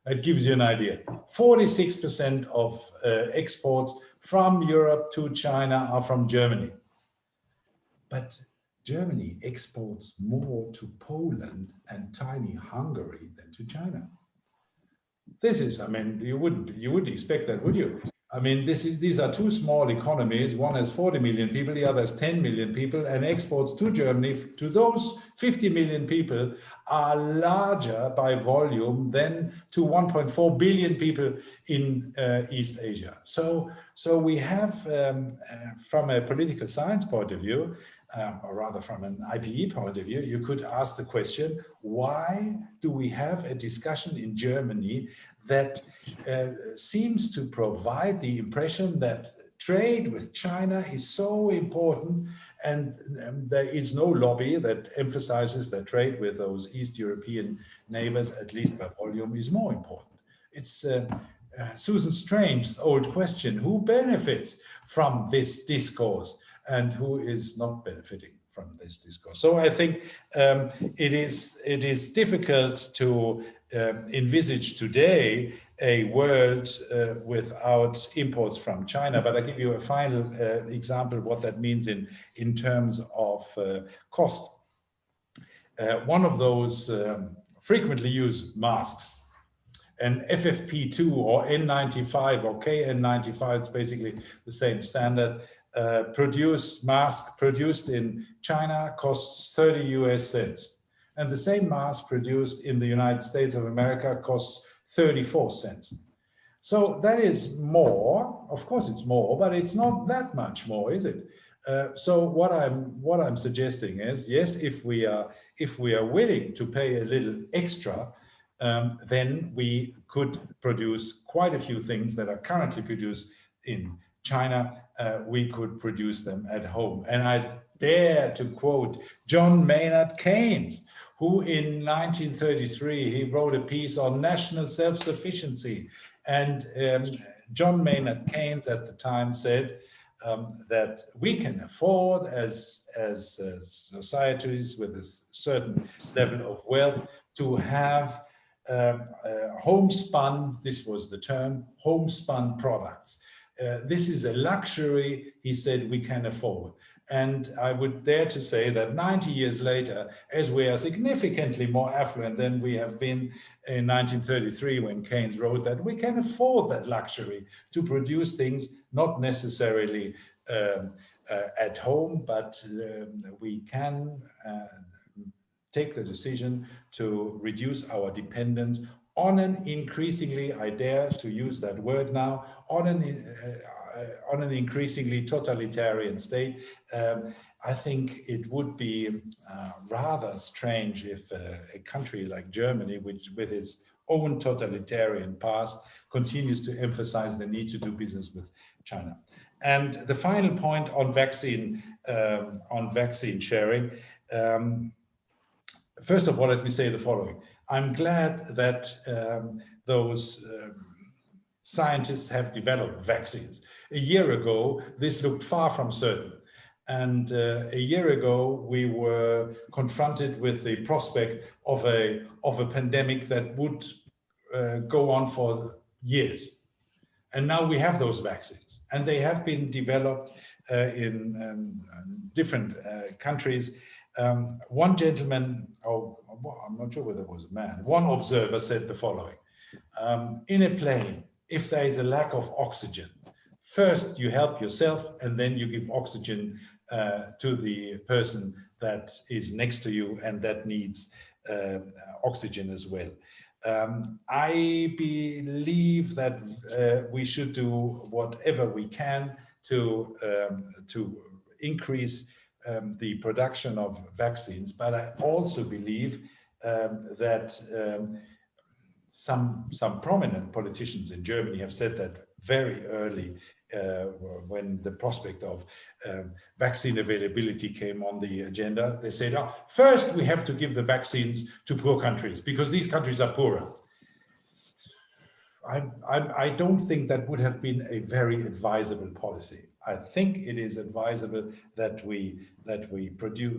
That gives you an idea. 46% of exports from Europe to China are from Germany. But Germany exports more to Poland and tiny Hungary than to China. This is, I mean, you wouldn't expect that, would you? I mean, these are two small economies. One has 40 million people, the other has 10 million people, and exports to Germany to those 50 million people are larger by volume than to 1.4 billion people in East Asia. So we have, from a political science point of view, or rather from an IPE point of view, you could ask the question, why do we have a discussion in Germany that seems to provide the impression that trade with China is so important, and there is no lobby that emphasizes that trade with those East European neighbors, at least by volume, is more important. It's Susan Strange's old question, who benefits from this discourse and who is not benefiting from this discourse? So I think it is difficult to envisage today a world without imports from China. But I give you a final example of what that means in terms of cost. One of those frequently used masks, an FFP2 or N95 or KN95, it's basically the same standard, mask produced in China costs 30 US cents. And the same mask produced in the United States of America costs 34 cents. So that is more. Of course it's more, but it's not that much more, is it? So what I'm suggesting is, yes, if we are willing to pay a little extra, then we could produce quite a few things that are currently produced in China. We could produce them at home. And I dare to quote John Maynard Keynes, who in 1933, he wrote a piece on national self-sufficiency. And John Maynard Keynes at the time said that we can afford as societies with a certain level of wealth to have homespun, this was the term, homespun products. This is a luxury, he said, we can afford. And I would dare to say that 90 years later, as we are significantly more affluent than we have been in 1933 when Keynes wrote that, we can afford that luxury to produce things not necessarily at home, but we can take the decision to reduce our dependence on an increasingly, I dare to use that word now, on an increasingly totalitarian state. I think it would be rather strange if a country like Germany, which with its own totalitarian past, continues to emphasize the need to do business with China. And the final point on vaccine sharing. First of all, let me say the following. I'm glad that those scientists have developed vaccines. A year ago, this looked far from certain. And a year ago, we were confronted with the prospect of a pandemic that would go on for years. And now we have those vaccines, and they have been developed in different countries. One gentleman, I'm not sure whether it was a man, one observer said the following. In a plane, if there is a lack of oxygen, first you help yourself and then you give oxygen to the person that is next to you and that needs oxygen as well. I believe that we should do whatever we can to increase the production of vaccines, but I also believe that some prominent politicians in Germany have said that very early when the prospect of vaccine availability came on the agenda. They said, oh, first we have to give the vaccines to poor countries because these countries are poorer. I don't think that would have been a very advisable policy. I think it is advisable that we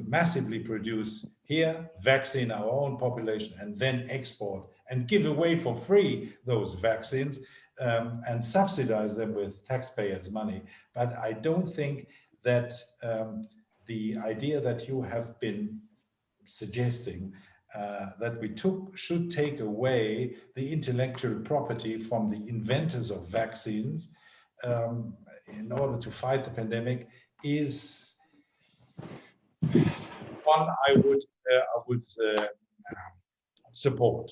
massively produce here, vaccine our own population, and then export and give away for free those vaccines and subsidize them with taxpayers' money. But I don't think that the idea that you have been suggesting that we should take away the intellectual property from the inventors of vaccines in order to fight the pandemic is one I would support.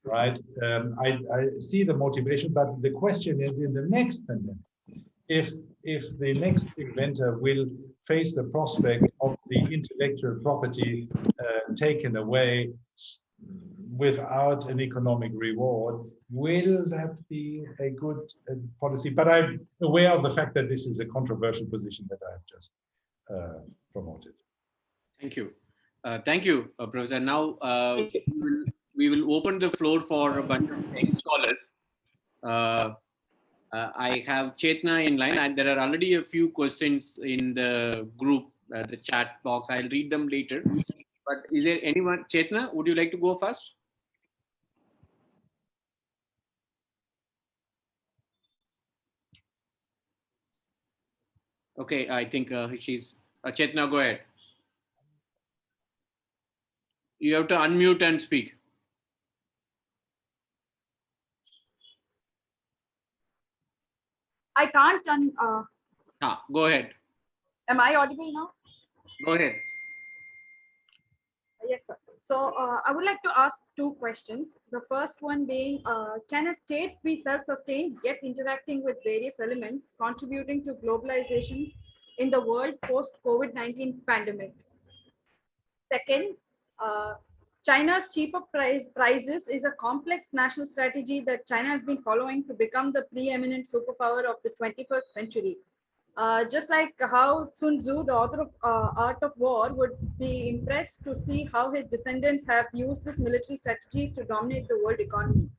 Right? I see the motivation, but the question is, in the next pandemic, if the next inventor will face the prospect of the intellectual property taken away without an economic reward, will that be a good policy? But I'm aware of the fact that this is a controversial position that I have just promoted. Thank you. Thank you, Professor. Now we will open the floor for a bunch of young scholars. I have Chetna in line, and there are already a few questions in the group, the chat box. I'll read them later. But is there anyone? Chetna, would you like to go first? Okay, I think she's Chetna. Go ahead. You have to unmute and speak. I can't. Go ahead. Am I audible now? Go ahead. Yes, sir. So I would like to ask two questions. The first one being, can a state be self-sustained yet interacting with various elements contributing to globalization in the world post-COVID-19 pandemic? Second, China's cheaper prices is a complex national strategy that China has been following to become the preeminent superpower of the 21st century. Just like how Sun Tzu, the author of Art of War, would be impressed to see how his descendants have used these military strategies to dominate the world economy.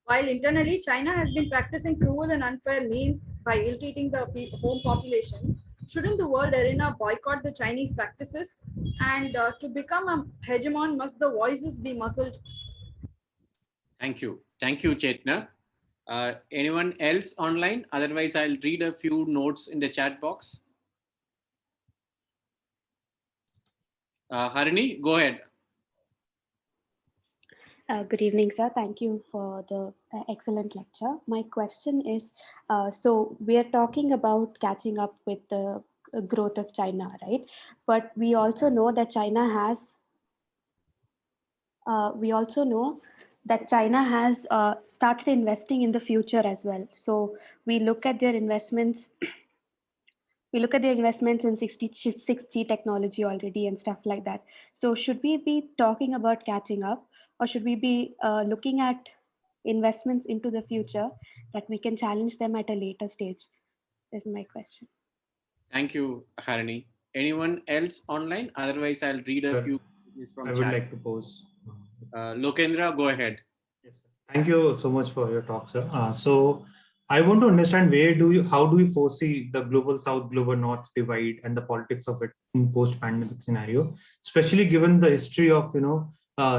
While internally, China has been practicing cruel and unfair means by ill-treating the home population, shouldn't the world arena boycott the Chinese practices? And to become a hegemon, must the voices be muzzled? Thank you. Thank you, Chetna. Anyone else online? Otherwise, I'll read a few notes in the chat box. Harini, go ahead. Good evening, sir. Thank you for the excellent lecture. My question is, so we are talking about catching up with the growth of China, right? But we also know that China has, started investing in the future as well. So we look at their investments. We look at their investments in 6G technology already and stuff like that. So should we be talking about catching up, or should we be looking at investments into the future that we can challenge them at a later stage? Is my question. Thank you, Harini. Anyone else online? Otherwise, I'll read a few from I would like to pose. Lokendra, go ahead. Yes, sir. Thank you so much for your talk, sir. So I want to understand how do you foresee the global South, global North divide and the politics of it in post-pandemic scenario, especially given the history of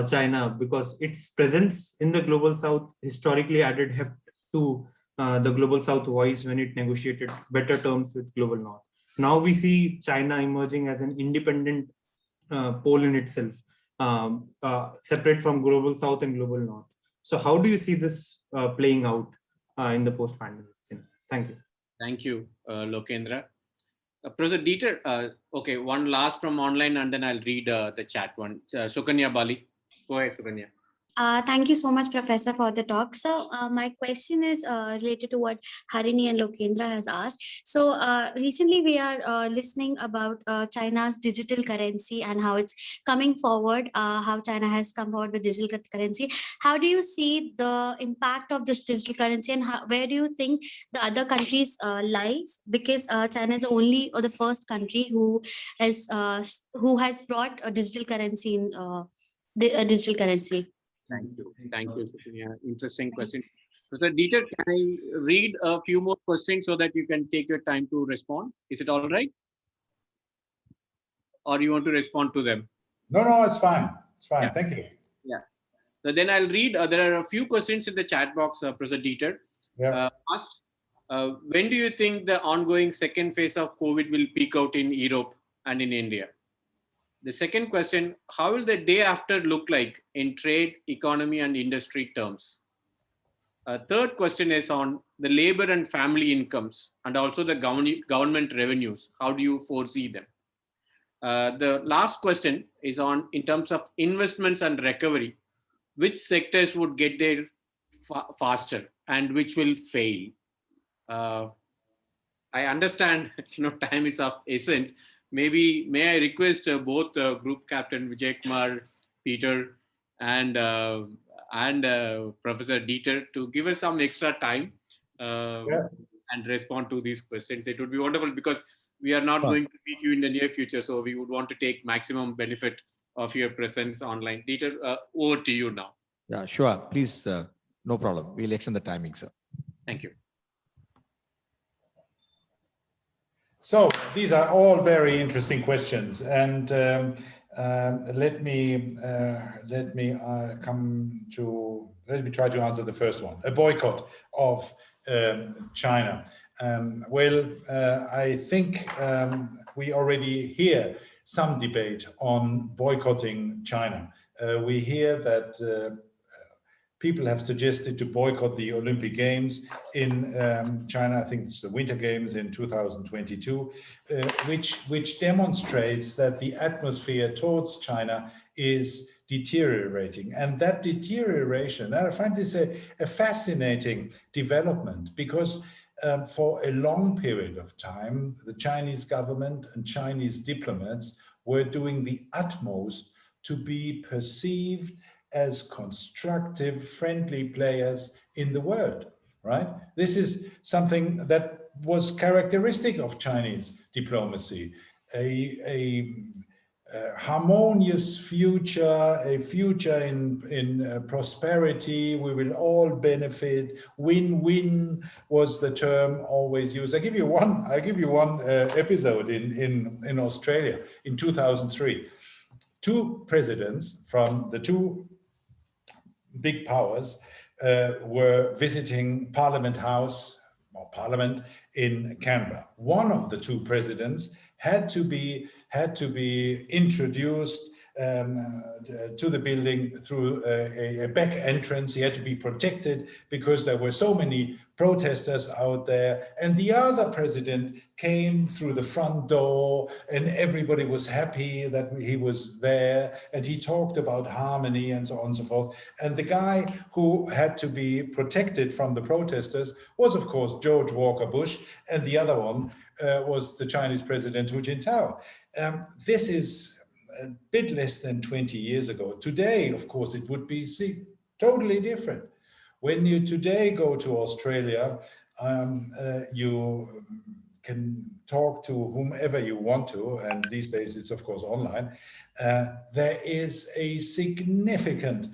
China, because its presence in the global South historically added heft to the global South voice when it negotiated better terms with global North. Now we see China emerging as an independent pole in itself, separate from global South and global North. So how do you see this playing out in the post-pandemic scene? Thank you. Thank you, Lokendra. Professor Dieter, okay, one last from online and then I'll read the chat one. Sukanya Bali. Go ahead, Sukanya. Thank you so much, Professor, for the talk. So my question is related to what Harini and Lokendra has asked. So recently we are listening about China's digital currency and how it's coming forward, how China has come forward with digital currency. How do you see the impact of this digital currency, and where do you think the other countries lies? Because China is only or the first country who has brought a digital currency in digital currency. Thank you. Thank you, Sukanya. Interesting question. Professor Dieter, can I read a few more questions so that you can take your time to respond? Is it all right? Or you want to respond to them? No, it's fine. It's fine. Yeah. Thank you. Yeah. So then I'll read. There are a few questions in the chat box, Professor Dieter. Yeah. First, when do you think the ongoing second phase of COVID will peak out in Europe and in India? The second question, how will the day after look like in trade, economy, and industry terms? Third question is on the labor and family incomes and also the government revenues. How do you foresee them? The last question is on in terms of investments and recovery. Which sectors would get there faster and which will fail? I understand, time is of essence. Maybe may I request both Group Captain Vijay Kumar, Peter, and Professor Dieter to give us some extra time and respond to these questions. It would be wonderful because we are not going to meet you in the near future, so we would want to take maximum benefit of your presence online. Dieter, over to you now. Yeah, sure. Please, no problem. We'll extend the timing, sir. Thank you. So these are all very interesting questions, and let me try to answer the first one. A boycott of China. I think we already hear some debate on boycotting China. We hear that people have suggested to boycott the Olympic Games in China. I think it's the Winter Games in 2022, which demonstrates that the atmosphere towards China is deteriorating. And that deterioration, and I find this a fascinating development because for a long period of time, the Chinese government and Chinese diplomats were doing the utmost to be perceived as constructive, friendly players in the world, right? This is something that was characteristic of Chinese diplomacy, a harmonious future, a future in prosperity, we will all benefit, win-win was the term always used. I'll give you one episode in Australia in 2003. Two presidents from the two big powers were visiting Parliament House or Parliament in Canberra. One of the two presidents had to be introduced to the building through a back entrance. He had to be protected because there were so many protesters out there. And the other president came through the front door and everybody was happy that he was there. And he talked about harmony and so on and so forth. And the guy who had to be protected from the protesters was, of course, George Walker Bush. And the other one was the Chinese president, Hu Jintao. This is a bit less than 20 years ago. Today, of course, it would be totally different. When you today go to Australia, you can talk to whomever you want to, and these days it's of course online. There is a significant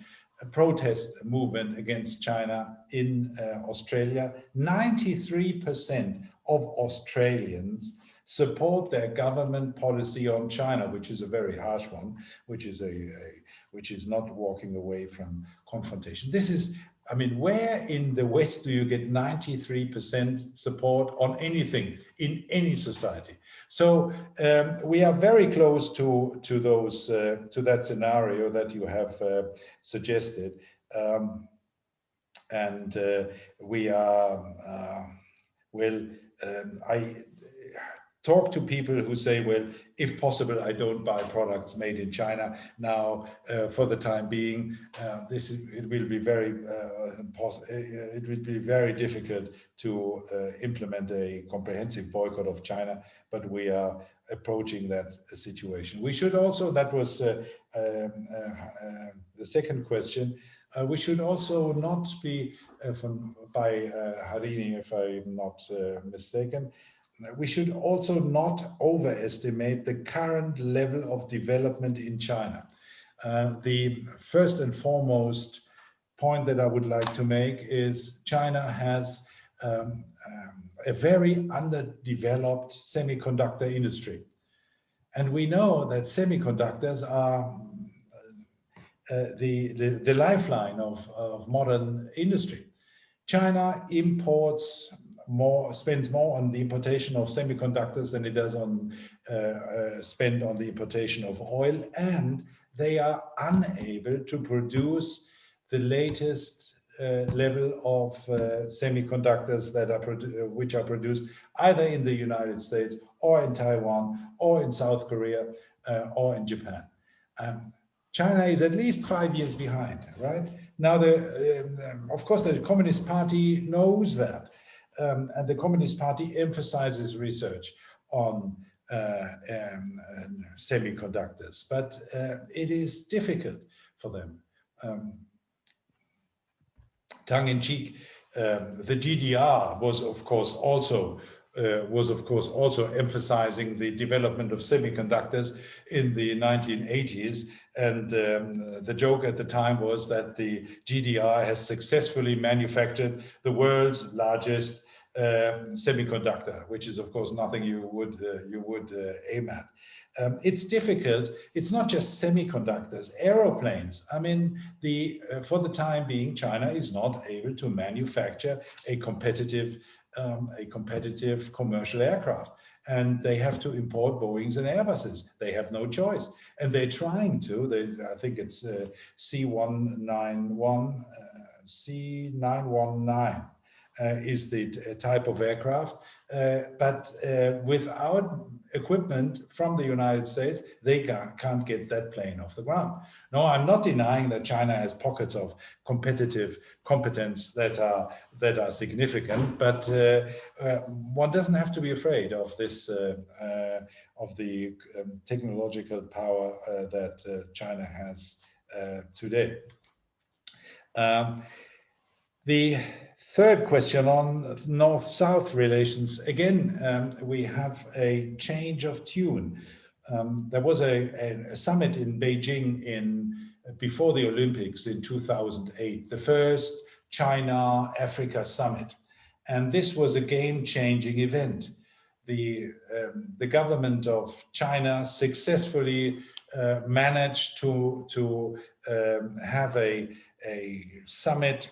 protest movement against China in Australia. 93% of Australians support their government policy on China, which is a very harsh one, which is not walking away from confrontation. This is, I mean, where in the West do you get 93% support on anything in any society? So we are very close to that scenario that you have suggested, and we are I talk to people who say, well, if possible, I don't buy products made in China now. For the time being, it will be very difficult to implement a comprehensive boycott of China, but we are approaching that situation. We should also, that was the second question, we should also not be, by Harini, if I'm not mistaken, we should also not overestimate the current level of development in China. The first and foremost point that I would like to make is China has a very underdeveloped semiconductor industry. And we know that semiconductors are the lifeline of modern industry. China imports more, spends more on the importation of semiconductors than it does on spend on the importation of oil, and they are unable to produce the latest level of semiconductors that are which are produced either in the United States or in Taiwan or in South Korea or in Japan. China is at least 5 years behind, right? Now, of course, the Communist Party knows that, and the Communist Party emphasizes research on semiconductors, but it is difficult for them. Tongue-in-cheek, the GDR was of course also emphasizing the development of semiconductors in the 1980s, and the joke at the time was that the GDR has successfully manufactured the world's largest semiconductor, which is of course nothing you would aim at. It's difficult. It's not just semiconductors, aeroplanes. I mean, for the time being, China is not able to manufacture a competitive commercial aircraft, and they have to import Boeings and Airbuses. They have no choice, and they're trying to. I think it's C919 is the type of aircraft, but without equipment from the United States, they can't get that plane off the ground. No, I'm not denying that China has pockets of competitive competence that are significant, but one doesn't have to be afraid of this of the technological power that China has today. The third question on North-South relations, again, we have a change of tune. There was a summit in Beijing before the Olympics in 2008, the first China-Africa summit. And this was a game-changing event. The government of China successfully managed to have a summit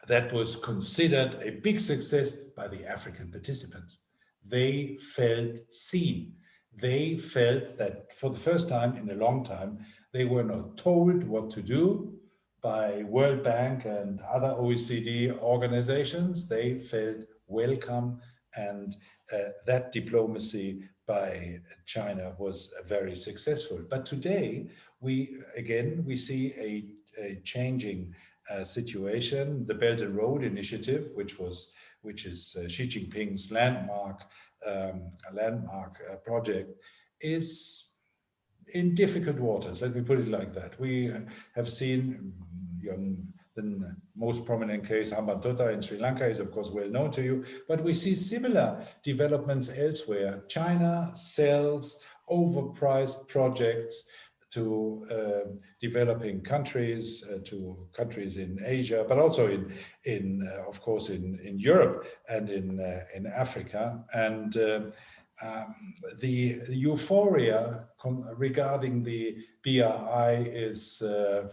that was considered a big success by the African participants. They felt seen. They felt that for the first time in a long time, they were not told what to do by World Bank and other OECD organizations. They felt welcome, and that diplomacy by China was very successful. But today, we see a changing situation. The Belt and Road Initiative, which is Xi Jinping's landmark project, is in difficult waters. Let me put it like that. We have seen the most prominent case, Hambantota in Sri Lanka, is of course well known to you, but we see similar developments elsewhere. China sells overpriced projects to developing countries, to countries in Asia, but also of course in Europe and in Africa. And the euphoria regarding the BRI is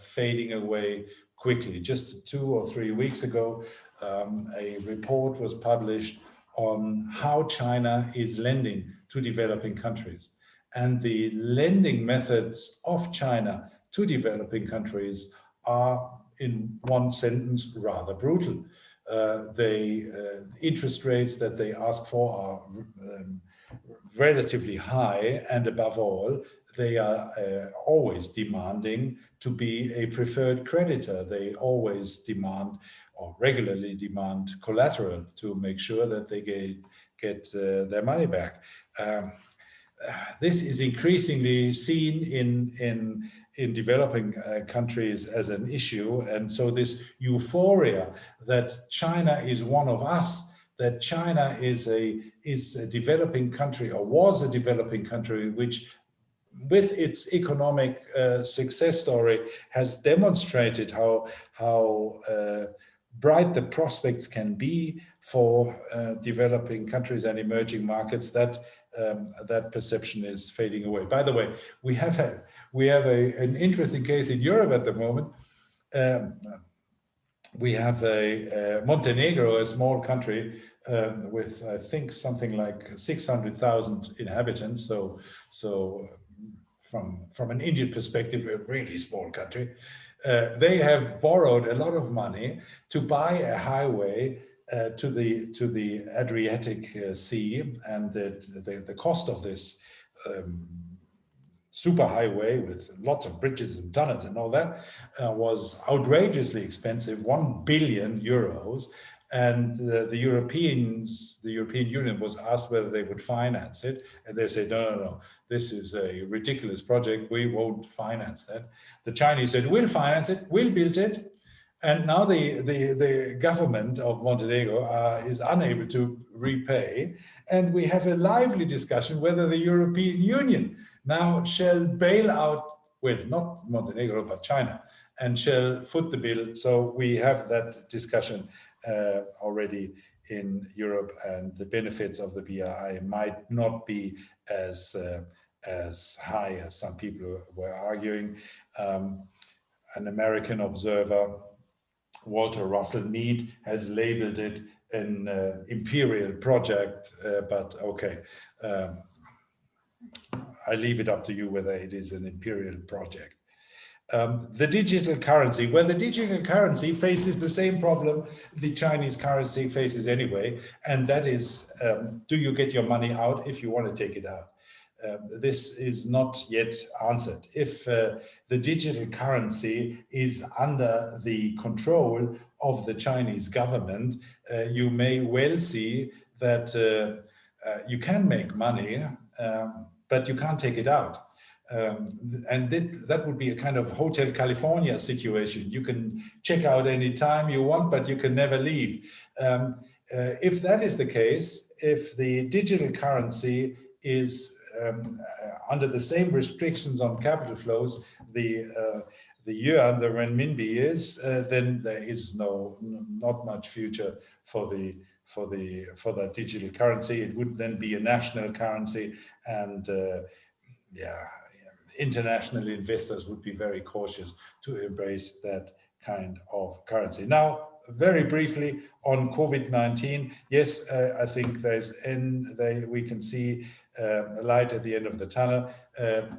fading away quickly. Just 2 or 3 weeks ago, a report was published on how China is lending to developing countries. And the lending methods of China to developing countries are, in one sentence, rather brutal. Interest rates that they ask for are relatively high, and above all, they are always demanding to be a preferred creditor. They always demand, or regularly demand, collateral to make sure that they get their money back. This is increasingly seen in developing countries as an issue, and so this euphoria that China is one of us, that China is a developing country, or was a developing country, which with its economic success story, has demonstrated how bright the prospects can be for developing countries and emerging markets. That perception is fading away. By the way, we have an interesting case in Europe at the moment. We have Montenegro, a small country with, I think, something like 600,000 inhabitants. So from an Indian perspective, a really small country. They have borrowed a lot of money to buy a highway to the Adriatic Sea, and the cost of this superhighway with lots of bridges and tunnels and all that was outrageously expensive, 1 billion euros. And the European Union was asked whether they would finance it, and they said, no, this is a ridiculous project, we won't finance that. The Chinese said, we'll finance it, we'll build it. And now the government of Montenegro is unable to repay. And we have a lively discussion whether the European Union now shall bail out, well, not Montenegro, but China, and shall foot the bill. So we have that discussion already in Europe, and the benefits of the BRI might not be as high as some people were arguing. An American observer, Walter Russell Mead, has labeled it an imperial project, but okay. I leave it up to you whether it is an imperial project. The digital currency, well, the digital currency faces the same problem the Chinese currency faces anyway, and that is, do you get your money out if you want to take it out? This is not yet answered. If the digital currency is under the control of the Chinese government, you may well see that you can make money, but you can't take it out. And that would be a kind of Hotel California situation. You can check out any time you want, but you can never leave. If that is the case, if the digital currency is under the same restrictions on capital flows the yuan, the renminbi is, then there is not much future for that digital currency. It would then be a national currency, and international investors would be very cautious to embrace that kind of currency. Now, very briefly on COVID-19, yes, I think we can see a light at the end of the tunnel.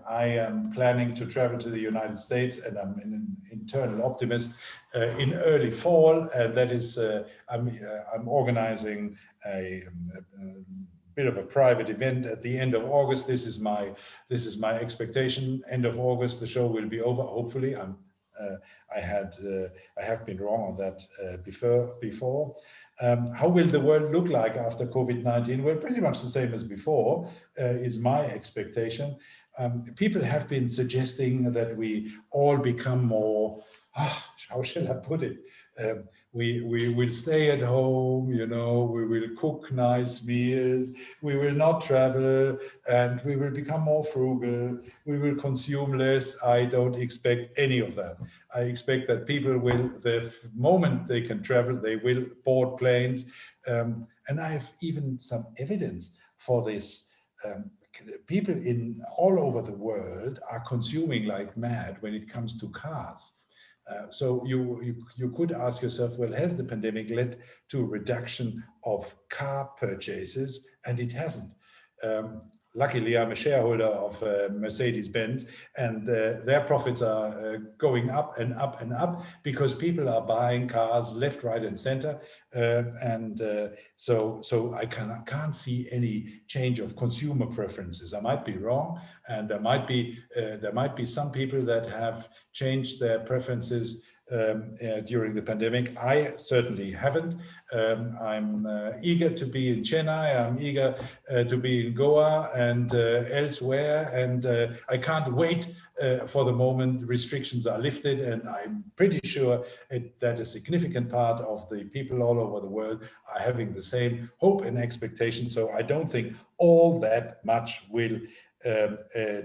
I am planning to travel to the United States, and I'm an internal optimist in early fall, and that is I'm organizing a bit of a private event at the end of August. This is my expectation. End of August, the show will be over. Hopefully, I have been wrong on that before. How will the world look like after COVID-19? Well, pretty much the same as before, is my expectation. People have been suggesting that we all become more, how shall I put it? We will stay at home, we will cook nice meals, we will not travel, and we will become more frugal, we will consume less. I don't expect any of that. I expect that people will, the moment they can travel, they will board planes. And I have even some evidence for this. People all over the world are consuming like mad when it comes to cars. So you could ask yourself, well, has the pandemic led to a reduction of car purchases? And it hasn't. Luckily, I'm a shareholder of Mercedes-Benz, and their profits are going up and up and up because people are buying cars left, right, and center. So I can't see any change of consumer preferences. I might be wrong, and there might be some people that have changed their preferences during the pandemic. I certainly haven't. I'm eager to be in Chennai. I'm eager to be in Goa and elsewhere, and I can't wait for the moment restrictions are lifted, and I'm pretty sure that a significant part of the people all over the world are having the same hope and expectation. So I don't think all that much will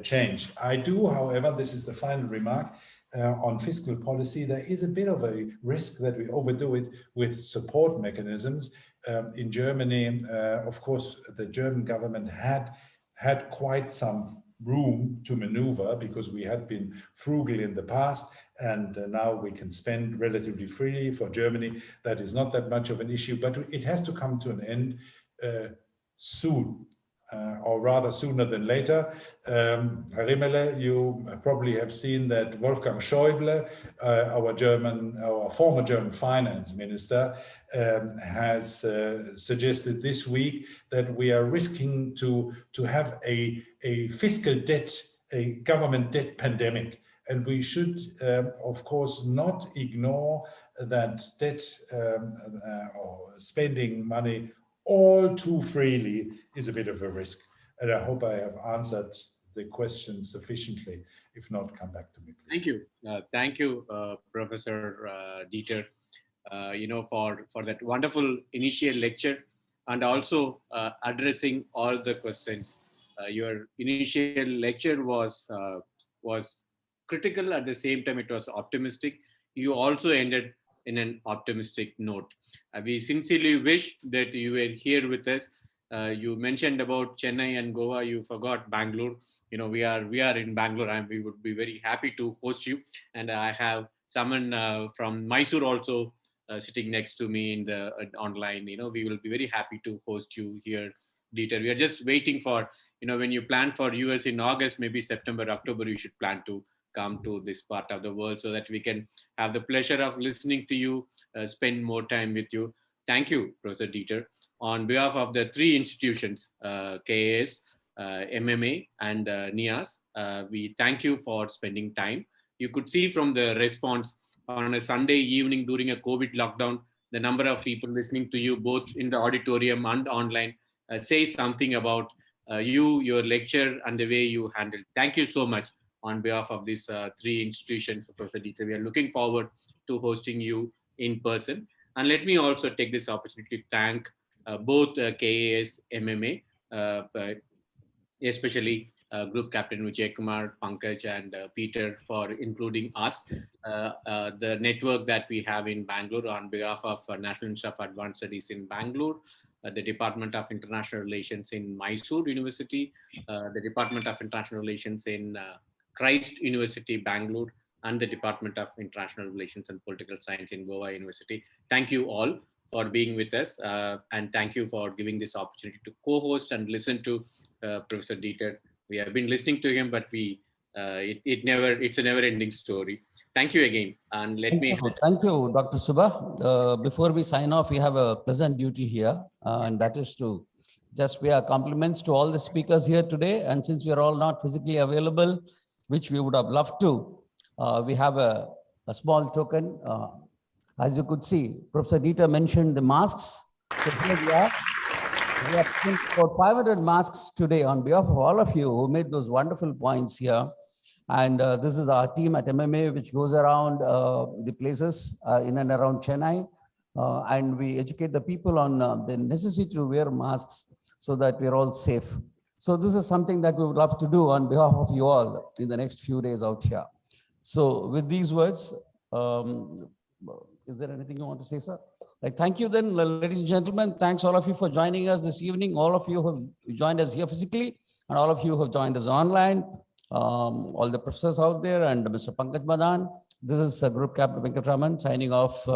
change. I do, however, this is the final remark, on fiscal policy, there is a bit of a risk that we overdo it with support mechanisms. In Germany, of course, the German government had quite some room to maneuver because we had been frugal in the past, and now we can spend relatively freely. For Germany, that is not that much of an issue, but it has to come to an end soon. Or rather sooner than later. Herr you probably have seen that Wolfgang Schäuble, our former German finance minister, has suggested this week that we are risking to have a fiscal debt, a government debt pandemic. And we should, of course, not ignore that debt or spending money all too freely is a bit of a risk. And I hope I have answered the question sufficiently. If not, come back to me, please. Thank you. Thank you, Professor Dieter, for that wonderful initial lecture and also addressing all the questions. Your initial lecture was critical, at the same time it was optimistic. You also ended in an optimistic note. We sincerely wish that you were here with us. You mentioned about Chennai and Goa. You forgot Bangalore. We are in Bangalore, and we would be very happy to host you. And I have someone from Mysore also sitting next to me in the online. We will be very happy to host you here, Dieter. We are just waiting for, when you plan for US in August, maybe September, October, you should plan to come to this part of the world so that we can have the pleasure of listening to you, spend more time with you. Thank you, Professor Dieter. On behalf of the three institutions, KAS, MMA, and NIAS, we thank you for spending time. You could see from the response on a Sunday evening during a COVID lockdown, the number of people listening to you both in the auditorium and online say something about your lecture and the way you handled. Thank you so much. On behalf of these three institutions, Professor Dieter, we are looking forward to hosting you in person. And let me also take this opportunity to thank both KAS, MMA, especially Group Captain Vijay Kumar, Pankaj, and Peter for including us. The network that we have in Bangalore on behalf of National Institute of Advanced Studies in Bangalore, the Department of International Relations in Mysore University, the Department of International Relations in Christ University, Bangalore, and the Department of International Relations and Political Science in Goa University. Thank you all for being with us, and thank you for giving this opportunity to co-host and listen to Professor Dieter. We have been listening to him, but it's a never-ending story. Thank you again, and Thank you, Dr. Subha. Before we sign off, we have a pleasant duty here, and that is to just pay our compliments to all the speakers here today. And since we are all not physically available, which we would have loved to, we have a small token. As you could see, Professor Dieter mentioned the masks. So here we are. We have about 500 masks today on behalf of all of you who made those wonderful points here. And this is our team at MMA, which goes around the places in and around Chennai. And we educate the people on the necessity to wear masks so that we're all safe. So this is something that we would love to do on behalf of you all in the next few days out here. So with these words, is there anything you want to say, sir? Thank you then, ladies and gentlemen. Thanks all of you for joining us this evening. All of you who have joined us here physically, and all of you who have joined us online, all the professors out there, and Mr. Pankaj Madan. This is Group Captain Venkatraman signing off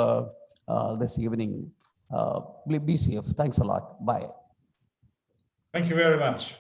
this evening. Be safe. Thanks a lot. Bye. Thank you very much.